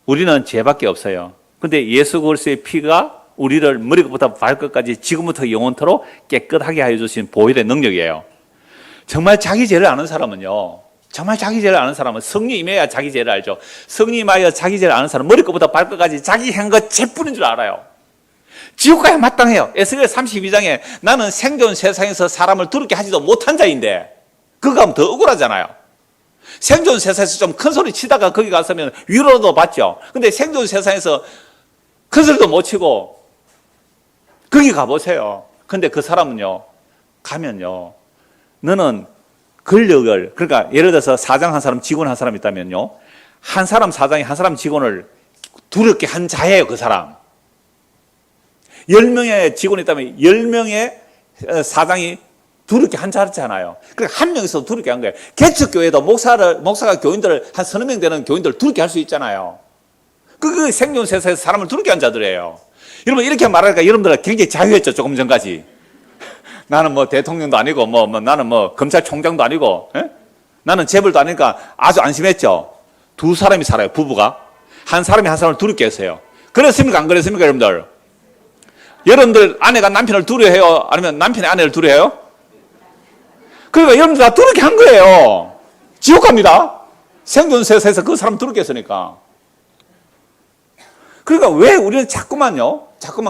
우리는 죄밖에 없어요. 근데 예수 그리스도의 피가 우리를 머리부터 발끝까지 지금부터 영원토록 깨끗하게 하여 주신 보혈의 능력이에요. 정말 자기 죄를 아는 사람은요, 정말 자기 죄를 아는 사람은 성령 임해야 자기 죄를 알죠. 성령 임하여 자기 죄를 아는 사람은 머리끝부터 발끝까지 자기 한 것 죄뿐인 줄 알아요. 지옥 가야 마땅해요. 에스겔 32장에 나는 생존 세상에서 사람을 두렵게 하지도 못한 자인데 그거 하면 더 억울하잖아요. 생존 세상에서 좀 큰 소리 치다가 거기 갔으면 위로도 받죠. 근데 생존 세상에서 큰 소리도 못 치고 거기 가보세요. 근데 그 사람은요, 가면요, 너는 권력을, 그러니까 예를 들어서 사장 한 사람, 직원 한 사람 있다면요, 한 사람 사장이 한 사람 직원을 두렵게 한 자예요, 그 사람. 10명의 직원이 있다면 10명의 사장이 두렵게 한 자잖아요. 그러니까 한 명에서 두렵게 한 거예요. 개척교회도 목사가 교인들을 한 서너 명 되는 교인들 두렵게 할 수 있잖아요. 그 생존 세상에서 사람을 두렵게 한 자들이에요. 여러분, 이렇게 말하니까 여러분들 굉장히 자유했죠, 조금 전까지. 나는 뭐 대통령도 아니고, 나는 뭐 검찰총장도 아니고, 나는 재벌도 아니니까 아주 안심했죠. 두 사람이 살아요, 부부가. 한 사람이 한 사람을 두렵게 했어요. 그랬습니까? 안 그랬습니까, 여러분들? 여러분들 아내가 남편을 두려워해요? 아니면 남편이 아내를 두려워해요? 그러니까 여러분들 다 두렵게 한 거예요. 지옥 갑니다. 생존 세상에서 그 사람 두렵게 했으니까. 그러니까 왜 우리는 자꾸만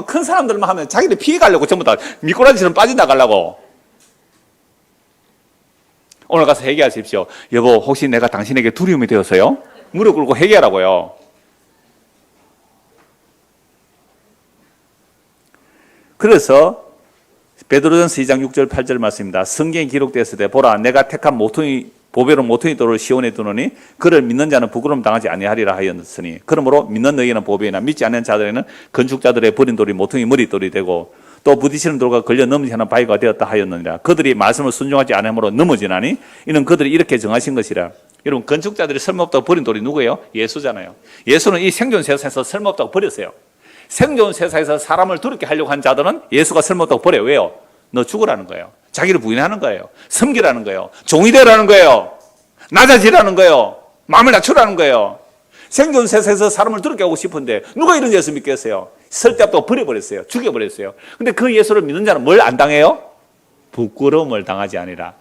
큰 사람들만 하면 자기들 피해가려고 전부 다 미꾸라지처럼 빠진다 가려고. 오늘 가서 회개하십시오. 여보, 혹시 내가 당신에게 두려움이 되었어요? 무릎 꿇고 회개하라고요. 그래서 베드로전서 2장 6절 8절 말씀입니다. 성경에 기록되었을 때 보라 내가 택한 보배로 모퉁이 돌을 시온에 두노니 그를 믿는 자는 부끄러움 당하지 아니하리라 하였으니 그러므로 믿는 너희는 보배이나 믿지 않는 자들에는 건축자들의 버린 돌이 모퉁이 머릿돌이 되고 또 부딪히는 돌과 걸려 넘어지지 않은 바위가 되었다 하였느니라. 그들이 말씀을 순종하지 않으므로 넘어지나니 이는 그들이 이렇게 정하신 것이라. 여러분, 건축자들이 쓸모없다고 버린 돌이 누구예요? 예수잖아요. 예수는 이 생존 세상에서 쓸모없다고 버렸어요. 생존 세상에서 사람을 두렵게 하려고 한 자들은 예수가 쓸모없다고 버려요. 왜요? 너 죽으라는 거예요. 자기를 부인하는 거예요. 섬기라는 거예요. 종이 되라는 거예요. 낮아지라는 거예요. 마음을 낮추라는 거예요. 생존 세상에서 사람을 두렵게 하고 싶은데 누가 이런 예수 믿겠어요? 쓸데없다고 버려버렸어요. 죽여버렸어요. 근데 그 예수를 믿는 자는 뭘 안 당해요? 부끄러움을 당하지 아니라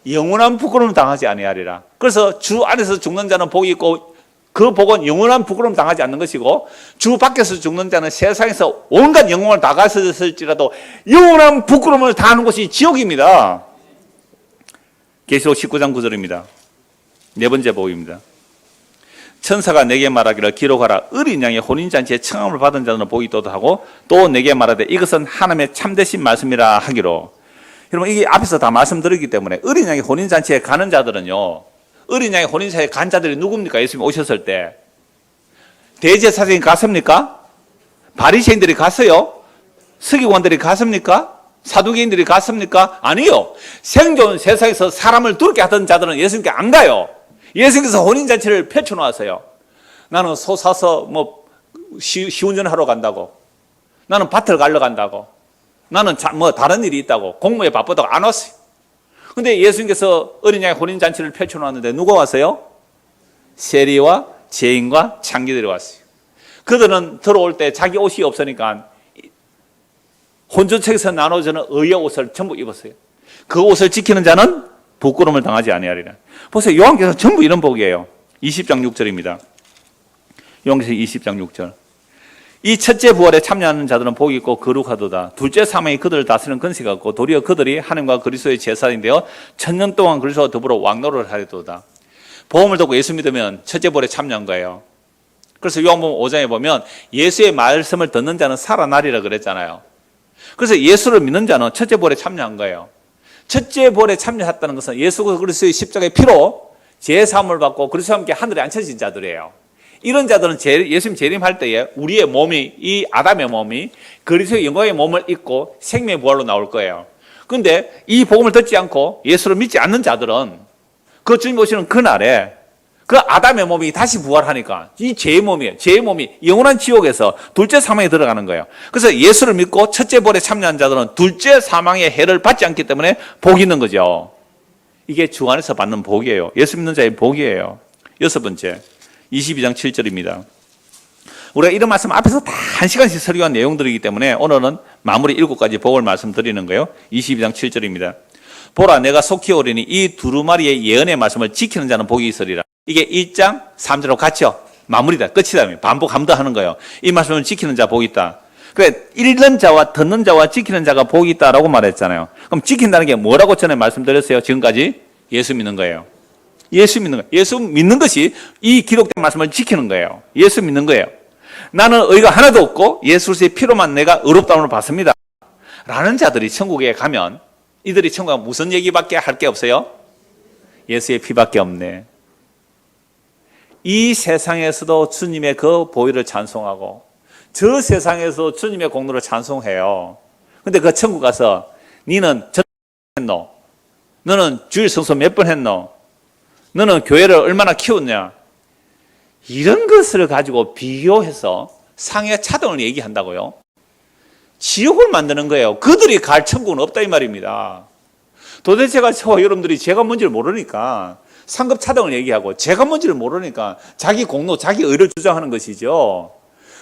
영원한 부끄러움을 당하지 아니하리라. 그래서 주 안에서 죽는 자는 복이 있고 그 복은 영원한 부끄러움 당하지 않는 것이고 주 밖에서 죽는 자는 세상에서 온갖 영광을 다 가졌을지라도 영원한 부끄러움을 당하는 것이 지옥입니다. 계시록 19장 9절입니다. 네 번째 복입니다. 천사가 내게 말하기를 기록하라. 어린 양의 혼인잔치에 청함을 받은 자는 복이 있도다 하고 또 내게 말하되 이것은 하나님의 참되신 말씀이라 하기로. 여러분 이게 앞에서 다 말씀드렸기 때문에 어린 양의 혼인잔치에 가는 자들은요, 어린 양의 혼인잔치에 간 자들이 누굽니까? 예수님 오셨을 때 대제사장이 갔습니까? 바리새인들이 갔어요? 서기관들이 갔습니까? 사두개인들이 갔습니까? 아니요. 생존 세상에서 사람을 두렵게 하던 자들은 예수님께 안 가요. 예수님께서 혼인잔치를 펼쳐놓았어요. 나는 소 사서 시운전하러 간다고, 나는 밭을 가러 간다고, 나는 다른 일이 있다고, 공무에 바쁘다고 안 왔어요. 근데 예수님께서 어린 양의 혼인잔치를 펼쳐놓았는데 누가 왔어요? 세리와 죄인과 창기들이 왔어요. 그들은 들어올 때 자기 옷이 없으니까 혼주책에서 나눠주는 의의 옷을 전부 입었어요. 그 옷을 지키는 자는 부끄러움을 당하지 아니하리라. 보세요. 요한께서 전부 이런 복이에요. 20장 6절입니다. 요한께서 20장 6절. 이 첫째 부활에 참여하는 자들은 복이 있고 거룩하도다. 둘째 사망이 그들을 다스리는 권세가 없고 도리어 그들이 하나님과 그리스도의 제사장이 되어 천년 동안 그리스도와 더불어 왕노를 하리도다. 복음을 듣고 예수 믿으면 첫째 부활에 참여한 거예요. 그래서 요한복음 5장에 보면 예수의 말씀을 듣는 자는 살아나리라 그랬잖아요. 그래서 예수를 믿는 자는 첫째 부활에 참여한 거예요. 첫째 부활에 참여했다는 것은 예수 그리스도의 십자가의 피로 제사함을 받고 그리스도와 함께 하늘에 앉혀진 자들이에요. 이런 자들은 예수님 재림할 때에 우리의 몸이, 이 아담의 몸이 그리스도의 영광의 몸을 입고 생명의 부활로 나올 거예요. 그런데 이 복음을 듣지 않고 예수를 믿지 않는 자들은 그 주님 오시는 그날에 그 아담의 몸이 다시 부활하니까 이 죄의 몸이 영원한 지옥에서 둘째 사망에 들어가는 거예요. 그래서 예수를 믿고 첫째 부활에 참여한 자들은 둘째 사망의 해를 받지 않기 때문에 복이 있는 거죠. 이게 주 안에서 받는 복이에요. 예수 믿는 자의 복이에요. 여섯 번째, 22장 7절입니다. 우리가 이런 말씀 앞에서 다 한 시간씩 설교한 내용들이기 때문에 오늘은 마무리 7가지 복을 말씀드리는 거예요. 22장 7절입니다. 보라, 내가 속히 오리니 이 두루마리의 예언의 말씀을 지키는 자는 복이 있으리라. 이게 1장 3절하고 같죠? 마무리다, 끝이다. 반복 함도하는 거예요. 이 말씀을 지키는 자 복이 있다. 그래, 읽는 자와 듣는 자와 지키는 자가 복이 있다라고 말했잖아요. 그럼 지킨다는 게 뭐라고 전에 말씀드렸어요? 지금까지 예수 믿는 거예요. 예수 믿는 거예요. 예수 믿는 것이 이 기록된 말씀을 지키는 거예요. 예수 믿는 거예요. 나는 의가 하나도 없고 예수의 피로만 내가 의롭다움을 받습니다 라는 자들이 천국에 가면 이들이 천국에 무슨 얘기밖에 할 게 없어요? 예수의 피밖에 없네. 이 세상에서도 주님의 그 보혈을 찬송하고 저 세상에서 주님의 공로를 찬송해요. 근데 그 천국 가서 니는 했노? 너는 주일 성수 몇 번 했노? 너는 교회를 얼마나 키웠냐? 이런 것을 가지고 비교해서 상해 차등을 얘기한다고요? 지옥을 만드는 거예요. 그들이 갈 천국은 없다 이 말입니다. 도대체가 여러분들이 죄가 뭔지를 모르니까 상급 차등을 얘기하고 죄가 뭔지를 모르니까 자기 공로, 자기 의를 주장하는 것이죠.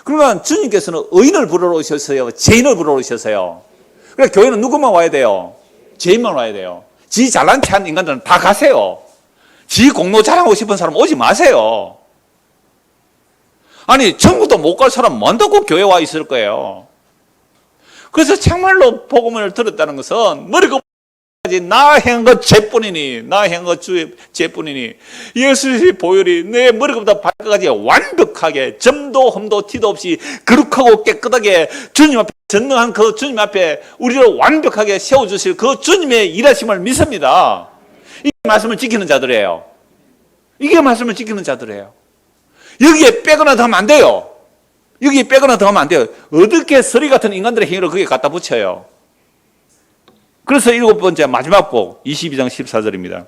그러니까 주님께서는 의인을 부르러 오셨어요? 죄인을 부르러 오셨어요? 그러니까 교회는 누구만 와야 돼요? 죄인만 와야 돼요. 지 잘난 체한 인간들은 다 가세요. 지 공로 자랑하고 싶은 사람 오지 마세요. 아니 천국도 못 갈 사람 뭔다고 교회 와 있을 거예요. 그래서 정말로 복음을 들었다는 것은 머리가 나 행한 것 죄뿐이니, 나 행한 것 주의 죄뿐이니 예수의 보혈이 내 머리부터 발끝까지 완벽하게 점도 흠도 티도 없이 거룩하고 깨끗하게 주님 앞에 전능한 그 주님 앞에 우리를 완벽하게 세워주실 그 주님의 일하심을 믿습니다. 이 말씀을 지키는 자들이에요. 이게 말씀을 지키는 자들이에요. 여기에 빼거나 더 하면 안 돼요. 여기에 빼거나 더 하면 안 돼요. 어떻게 서리 같은 인간들의 행위를 거기에 갖다 붙여요. 그래서 7번째 마지막 복 22장 14절입니다.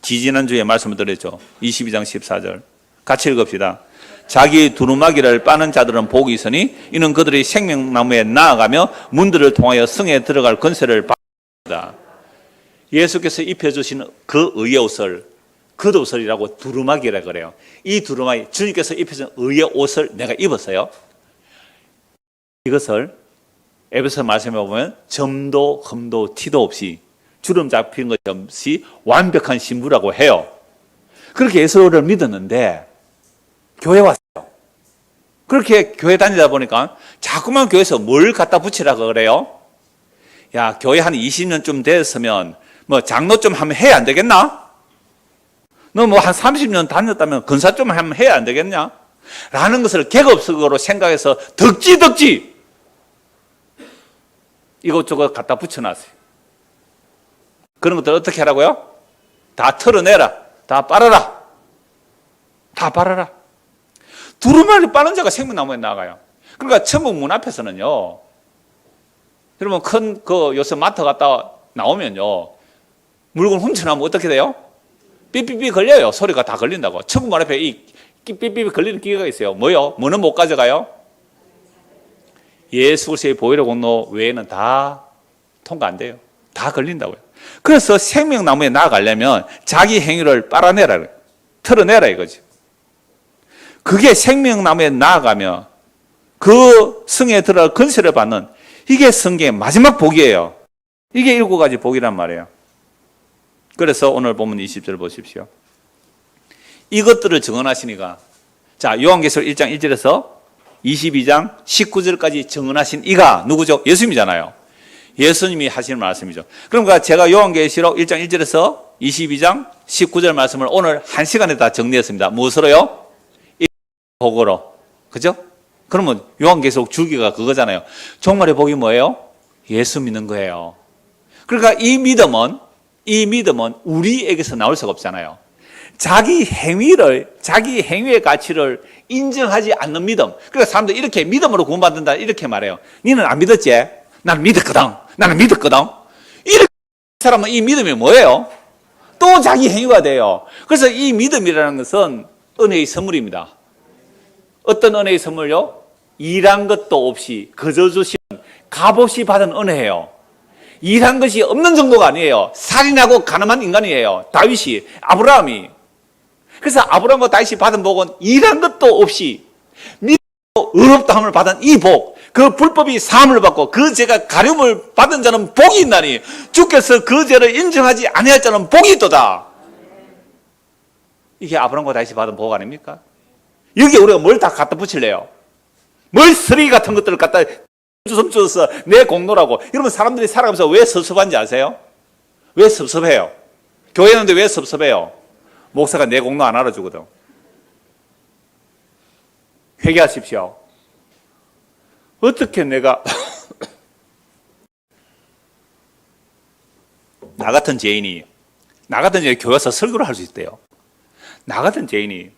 지지난주에 말씀을 드렸죠. 22장 14절 같이 읽읍시다. 자기 두루마기를 빠는 자들은 복이 있으니 이는 그들이 생명나무에 나아가며 문들을 통하여 성에 들어갈 권세를 받는다. 예수께서 입혀주신 그 의의 옷을 겉옷이라고 두루마기라 그래요. 이 두루마기, 주님께서 입혀준 의의 옷을 내가 입었어요. 이것을 에베소 말씀에 보면 점도 흠도 티도 없이 주름 잡힌 것 없이 완벽한 신부라고 해요. 그렇게 예수를 믿었는데 교회 왔어요. 그렇게 교회 다니다 보니까 자꾸만 교회에서 뭘 갖다 붙이라고 그래요? 야, 교회 한 20년쯤 됐으면 뭐 장로 좀 하면 해야 안 되겠나? 너 뭐 한 30년 다녔다면 근사 좀 하면 해야 안 되겠냐? 라는 것을 계급적으로 생각해서 덕지 이것저것 갖다 붙여놨어요. 그런 것들 어떻게 하라고요? 다 털어내라. 다 빨아라. 다 빨아라. 두루마리 빠는 자가 생명나무에 나가요. 그러니까 천국 문 앞에서는요, 여러분 큰 요새 마트 갔다 나오면요, 물건 훔쳐나면 어떻게 돼요? 삐삐삐 걸려요. 소리가 다 걸린다고. 천국 문 앞에 이 삐삐삐 걸리는 기계가 있어요. 뭐요? 뭐는 못 가져가요? 예수 그리스도의 보혈의 공로 외에는 다 통과 안 돼요. 다 걸린다고요. 그래서 생명나무에 나아가려면 자기 행위를 빨아내라 그래요. 털어내라 이거지. 그게 생명나무에 나아가며 그 성에 들어갈 건설을 받는 이게 성경의 마지막 복이에요. 이게 7가지 복이란 말이에요. 그래서 오늘 본문 20절 보십시오. 이것들을 증언하시니가, 자, 요한계시록 1장 1절에서 22장 19절까지 증언하신 이가 누구죠? 예수님이잖아요. 예수님이 하시는 말씀이죠. 그러니까 제가 요한계시록 1장 1절에서 22장 19절 말씀을 오늘 1시간에 다 정리했습니다. 무엇으로요? 복으로. 그죠? 그러면 요한계시록 줄기가 그거잖아요. 종말의 복이 뭐예요? 예수 믿는 거예요. 그러니까 이 믿음은 우리에게서 나올 수가 없잖아요. 자기 행위의 가치를 인정하지 않는 믿음. 그러니까 사람들이 이렇게 믿음으로 구원받는다 이렇게 말해요. 니는 안 믿었지? 나는 믿었거든. 이렇게 사람은 이 믿음이 뭐예요? 또 자기 행위가 돼요. 그래서 이 믿음이라는 것은 은혜의 선물입니다. 어떤 은혜의 선물요? 일한 것도 없이 거저 주시는 값없이 받은 은혜예요. 일한 것이 없는 정도가 아니에요. 살인하고 가늠한 인간이에요. 다윗이, 아브라함이. 그래서 아브라함과 다윗이 받은 복은 일한 것도 없이 믿음으로 의롭다함을 받은 이 복, 그 불법이 사함을 받고 그 죄가 가림을 받은 자는 복이 있나니 주께서 그 죄를 인정하지 아니할 자는 복이 있도다. 이게 아브라함과 다윗이 받은 복 아닙니까? 여기에 우리가 뭘 다 갖다 붙일래요? 뭘 쓰레기 같은 것들을 갖다 주섬주어서 내 공로라고. 여러분 사람들이 살아가면서 왜 섭섭한지 아세요? 왜 섭섭해요? 교회 있는데 왜 섭섭해요? 목사가 내 공로 안 알아주거든. 회개하십시오. 어떻게 내가 나 같은 죄인이 교회 와서 설교를 할 수 있대요. 나 같은 죄인이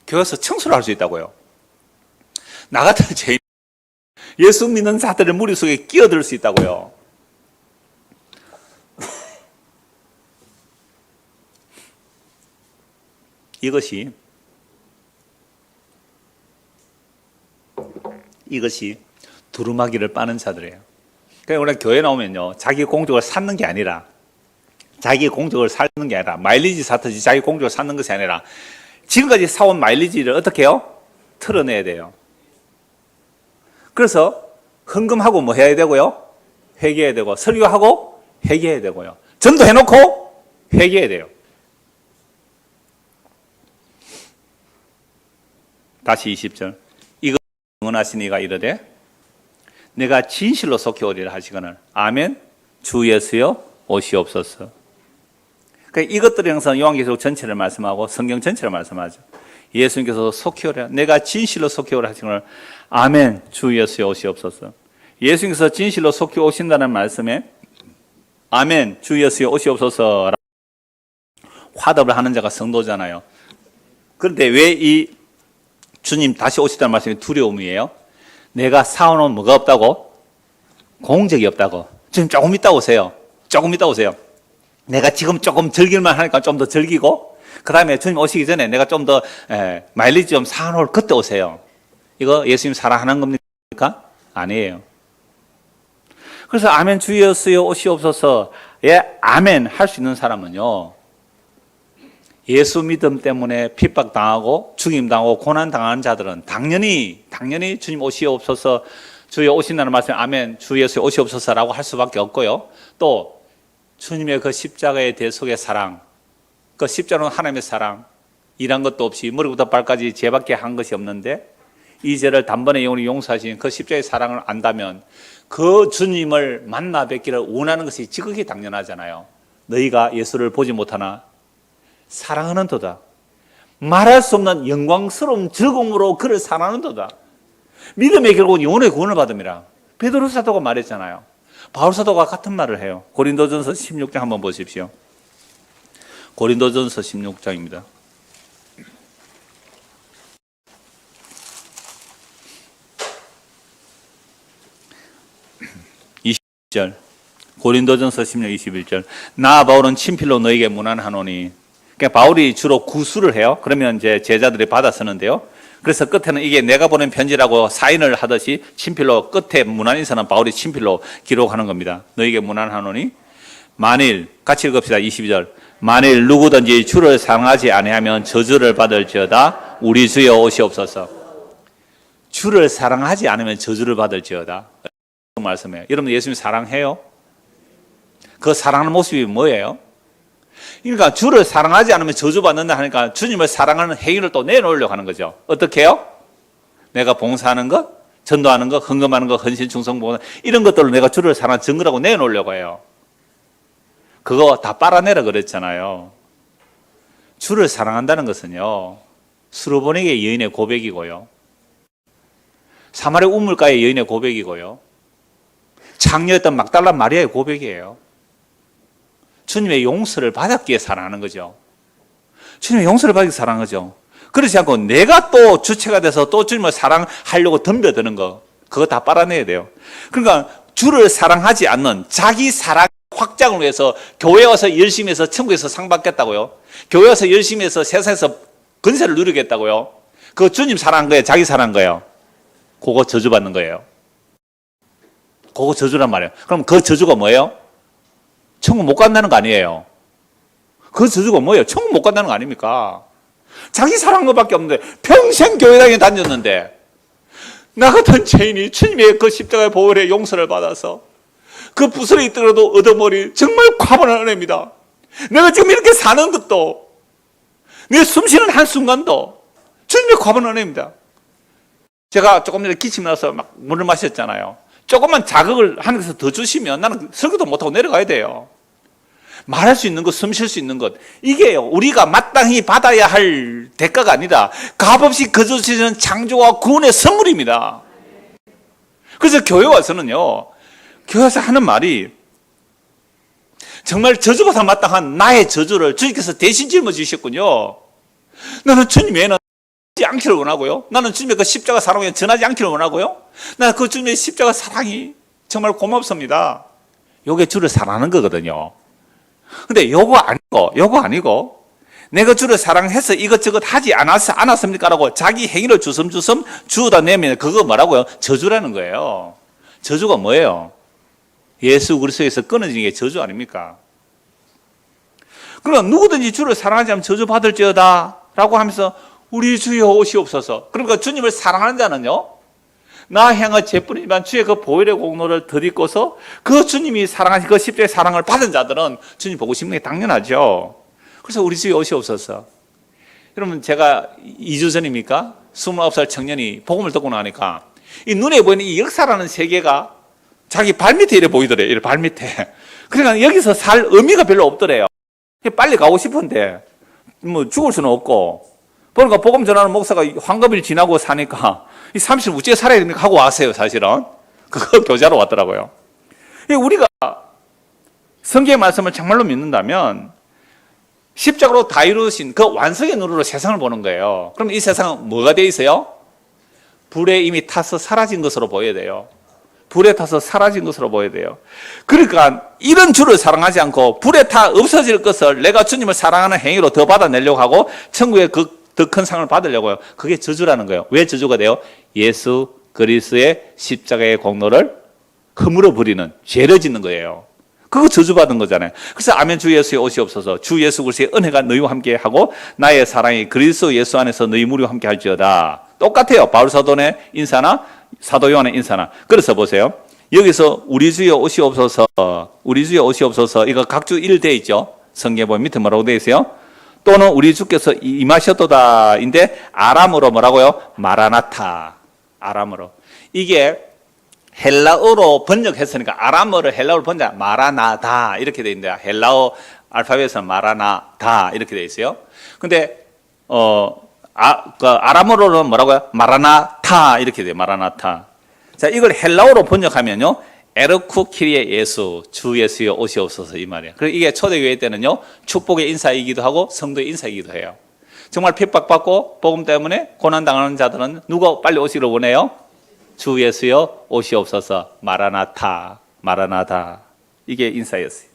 교회 와서 청소를 할 수 있다고요. 나 같은 죄인 예수 믿는 자들의 무리 속에 끼어들 수 있다고요. 이것이 두루마기를 빠는 자들이에요. 그러니까 우리가 교회 나오면요, 자기 공적을 쌓는 게 아니라, 마일리지 사듯이 자기 공적을 쌓는 것이 아니라, 지금까지 사온 마일리지를 어떻게 해요? 털어내야 돼요. 그래서 헌금하고 뭐 해야 되고요? 회개해야 되고, 설교하고 회개해야 되고요. 전도해놓고 회개해야 돼요. 다시 20절. 이거 응원하신 이가 이르되 내가 진실로 속히 오리라 하시거늘 아멘 주 예수여 오시옵소서. 그러니까 이것들을 항상 요한계시록 전체를 말씀하고 성경 전체를 말씀하죠. 예수님께서 속히 오리라, 내가 진실로 속히 오리라 하시거늘 아멘 주 예수여 오시옵소서. 예수님께서 진실로 속히 오신다는 말씀에 아멘 주 예수여 오시옵소서 화답을 하는 자가 성도잖아요. 그런데 왜 이 주님 다시 오시다는 말씀이 두려움이에요? 내가 사오는 뭐가 없다고? 공적이 없다고. 지금 조금 있다 오세요. 내가 지금 조금 즐길만 하니까 좀 더 즐기고, 그 다음에 주님 오시기 전에 내가 좀 더 마일리지 좀 사놓을 그때 오세요. 이거 예수님 사랑하는 겁니까? 아니에요. 그래서 아멘 주 예수여 오시옵소서, 예, 아멘 할 수 있는 사람은요, 예수 믿음 때문에 핍박당하고 죽임당하고 고난당하는 자들은 당연히 주님 오시옵소서, 주여 오신다는 말씀 아멘 주 예수의 오시옵소서라고 할 수밖에 없고요. 또 주님의 그 십자가의 대속의 사랑, 그 십자가는 하나님의 사랑, 일한 것도 없이 머리부터 발까지 죄밖에 한 것이 없는데 이 죄를 단번에 영원히 용서하신 그 십자가의 사랑을 안다면 그 주님을 만나 뵙기를 원하는 것이 지극히 당연하잖아요. 너희가 예수를 보지 못하나 사랑하는도다. 말할 수 없는 영광스러운 즐거움으로 그를 사랑하는도다. 믿음의 결국은 영혼의 구원을 받음이라. 베드로 사도가 말했잖아요. 바울 사도가 같은 말을 해요. 고린도전서 16장 한번 보십시오. 고린도전서 16장입니다. 20절 고린도전서 16, 21절 나 바울은 친필로 너에게 문안하노니. 그러니까 바울이 주로 구술을 해요. 그러면 이제 제자들이 받아 쓰는데요. 그래서 끝에는 이게 내가 보낸 편지라고 사인을 하듯이 친필로 끝에 문안인사는 바울이 친필로 기록하는 겁니다. 너에게 문안하노니 만일 같이 읽읍시다. 22절 만일 누구든지 주를 사랑하지 아니하면 저주를 받을지어다. 우리 주여 오시옵소서. 주를 사랑하지 않으면 저주를 받을지어다. 말씀이에요. 여러분 예수님 사랑해요? 그 사랑하는 모습이 뭐예요? 그러니까 주를 사랑하지 않으면 저주받는다 하니까 주님을 사랑하는 행위를 또 내놓으려고 하는 거죠. 어떻게 해요? 내가 봉사하는 것, 전도하는 것, 헌금하는 것, 헌신, 충성, 봉사 이런 것들을 내가 주를 사랑하는 증거라고 내놓으려고 해요. 그거 다 빨아내라 그랬잖아요. 주를 사랑한다는 것은요, 수로보니게 여인의 고백이고요, 사마리아 우물가의 여인의 고백이고요, 장녀였던 막달라 마리아의 고백이에요. 주님의 용서를 받았기에 사랑하는 거죠. 주님의 용서를 받기 사랑한 거죠. 그렇지 않고 내가 또 주체가 돼서 또 주님을 사랑하려고 덤벼드는 거, 그거 다 빨아내야 돼요. 그러니까 주를 사랑하지 않는 자기 사랑 확장을 위해서 교회 와서 열심히 해서 천국에서 상 받겠다고요. 교회 와서 열심히 해서 세상에서 건세를 누리겠다고요. 그거 주님 사랑한 거예요? 자기 사랑한 거예요? 그거 저주받는 거예요. 그거 저주란 말이에요. 그럼 그 저주가 뭐예요? 천국 못 간다는 거 아니에요. 그 저주가 뭐예요? 천국 못 간다는 거 아닙니까? 자기 사랑한 것밖에 없는데 평생 교회당에 다녔는데 나 같은 죄인이 주님의 그 십자가의 보혈의 용서를 받아서 그 부스러기 있더라도 얻어버리 정말 과분한 은혜입니다. 내가 지금 이렇게 사는 것도 내 숨쉬는 한순간도 주님의 과분한 은혜입니다. 제가 조금 전에 기침 나서 막 물을 마셨잖아요. 조금만 자극을 하는 것을 더 주시면 나는 설교도 못하고 내려가야 돼요. 말할 수 있는 것, 숨 쉴 수 있는 것, 이게 우리가 마땅히 받아야 할 대가가 아니라 값없이 거저주시는 창조와 구원의 선물입니다. 그래서 교회 와서는요, 교회 와서 하는 말이 정말 저주받아 마땅한 나의 저주를 주님께서 대신 짊어지셨군요. 나는 주님 외에는 않기를 원하고요. 나는 주님의 그 십자가 사랑에 전하지 않기를 원하고요. 나는 그 주님의 십자가 사랑이 정말 고맙습니다. 요게 주를 사랑하는 거거든요. 근데 요거 아니고 내가 주를 사랑해서 이것저것 하지 않았습니까? 라고 자기 행위를 주섬주섬 주워다 내면 그거 뭐라고요? 저주라는 거예요. 저주가 뭐예요? 예수 그리스도에서 끊어지는 게 저주 아닙니까? 그러니까 누구든지 주를 사랑하지 않으면 저주받을지어다 라고 하면서 우리 주여 오시옵소서. 그러니까 주님을 사랑하는 자는요, 나 향한 죄뿐이지만 주의 그 보혈의 공로를 덧입고서 그 주님이 사랑하신 그 십자의 사랑을 받은 자들은 주님 보고 싶은 게 당연하죠. 그래서 우리 주여 오시옵소서. 여러분, 제가 2주 전입니까? 29살 청년이 복음을 듣고 나니까 이 눈에 보이는 이 역사라는 세계가 자기 발밑에 이래 보이더래요. 이래 발밑에. 그러니까 여기서 살 의미가 별로 없더래요. 빨리 가고 싶은데 뭐 죽을 수는 없고, 그러니까 복음 전하는 목사가 황금일 지나고 사니까 이 30일 우째 살아야 됩니까? 하고 왔어요, 사실은. 그거 교자로 왔더라고요. 우리가 성경의 말씀을 정말로 믿는다면 십자가로 다 이루신 그 완성의 눈으로 세상을 보는 거예요. 그럼 이 세상은 뭐가 돼 있어요? 불에 이미 타서 사라진 것으로 보여야 돼요. 불에 타서 사라진 것으로 보여야 돼요. 그러니까 이런 주를 사랑하지 않고 불에 타 없어질 것을 내가 주님을 사랑하는 행위로 더 받아내려고 하고 천국의 그 더 큰 상을 받으려고요. 그게 저주라는 거예요. 왜 저주가 돼요? 예수 그리스도의 십자가의 공로를 허물어 버리는, 죄를 짓는 거예요. 그거 저주받은 거잖아요. 그래서 아멘 주 예수의 오시옵소서. 주 예수 그리스도의 은혜가 너희와 함께 하고 나의 사랑이 그리스도 예수 안에서 너희 무리와 함께 할지어다. 똑같아요. 바울 사도의 인사나 사도 요한의 인사나. 그래서 보세요. 여기서 우리 주여 오시옵소서, 우리 주여 오시옵소서, 이거 각주 1 돼 있죠. 성경에 보면 밑에 뭐라고 돼 있어요? 또는 우리 주께서 임하셨도다인데 아람어로 뭐라고요? 마라나타. 아람어로. 이게 헬라어로 번역했으니까 아람어를 헬라어로 번역 마라나다 이렇게 돼 있는데 헬라어 알파벳에서는 마라나다 이렇게 돼 있어요. 근데 그 아람어로는 뭐라고요? 마라나타 이렇게 돼요. 마라나타. 자, 이걸 헬라어로 번역하면요. 에르쿠 키리에 예수, 주 예수여 오시옵소서 이 말이에요. 그리고 이게 초대교회 때는요. 축복의 인사이기도 하고 성도의 인사이기도 해요. 정말 핍박받고 복음 때문에 고난당하는 자들은 누가 빨리 오시기를 원해요? 주 예수여 오시옵소서. 마라나타, 마라나다. 이게 인사였어요.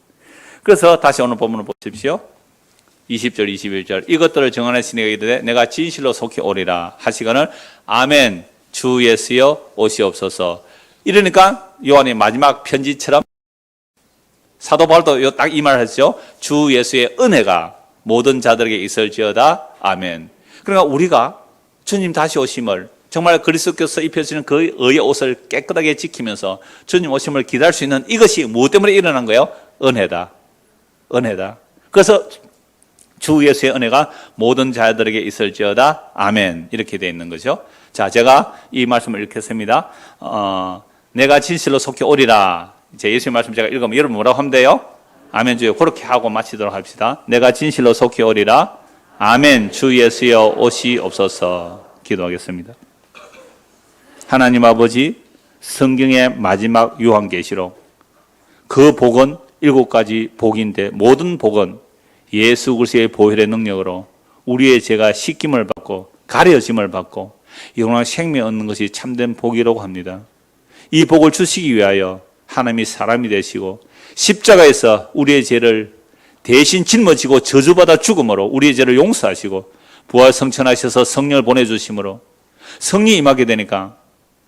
그래서 다시 오늘 본문을 보십시오. 20절, 21절. 이것들을 정언하시니 이르되 내가 진실로 속히 오리라 하시거늘 아멘. 주 예수여 오시옵소서. 이러니까 요한의 마지막 편지처럼 사도 바울도 딱 이 말을 했죠. 주 예수의 은혜가 모든 자들에게 있을지어다. 아멘. 그러니까 우리가 주님 다시 오심을 정말 그리스도께서 입혀주시는 그 의의 옷을 깨끗하게 지키면서 주님 오심을 기다릴 수 있는 이것이 무엇 때문에 일어난 거예요? 은혜다. 은혜다. 그래서 주 예수의 은혜가 모든 자들에게 있을지어다. 아멘. 이렇게 되어 있는 거죠. 자, 제가 이 말씀을 읽겠습니다. 내가 진실로 속히 오리라. 이제 예수의 말씀 제가 읽으면 여러분 뭐라고 하면 돼요? 아멘 주여. 그렇게 하고 마치도록 합시다. 내가 진실로 속히 오리라. 아멘. 주 예수여 오시옵소서. 기도하겠습니다. 하나님 아버지, 성경의 마지막 요한계시록 그 복은 7가지 복인데 모든 복은 예수 그리스도의 보혈의 능력으로 우리의 죄가 씻김을 받고 가려짐을 받고 영원한 생명 얻는 것이 참된 복이라고 합니다. 이 복을 주시기 위하여 하나님이 사람이 되시고 십자가에서 우리의 죄를 대신 짊어지고 저주받아 죽음으로 우리의 죄를 용서하시고 부활 성천하셔서 성령을 보내주심으로 성령이 임하게 되니까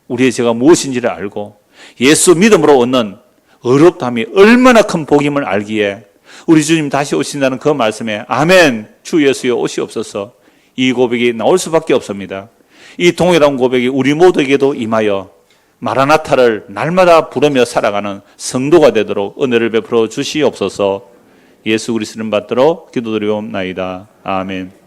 우리의 죄가 무엇인지를 알고 예수 믿음으로 얻는 의롭다함이 얼마나 큰 복임을 알기에 우리 주님 다시 오신다는 그 말씀에 아멘 주 예수여 오시옵소서. 이 고백이 나올 수밖에 없습니다. 이 동일한 고백이 우리 모두에게도 임하여 마라나타를 날마다 부르며 살아가는 성도가 되도록 은혜를 베풀어 주시옵소서. 예수 그리스도를 받들어 기도드리옵나이다. 아멘.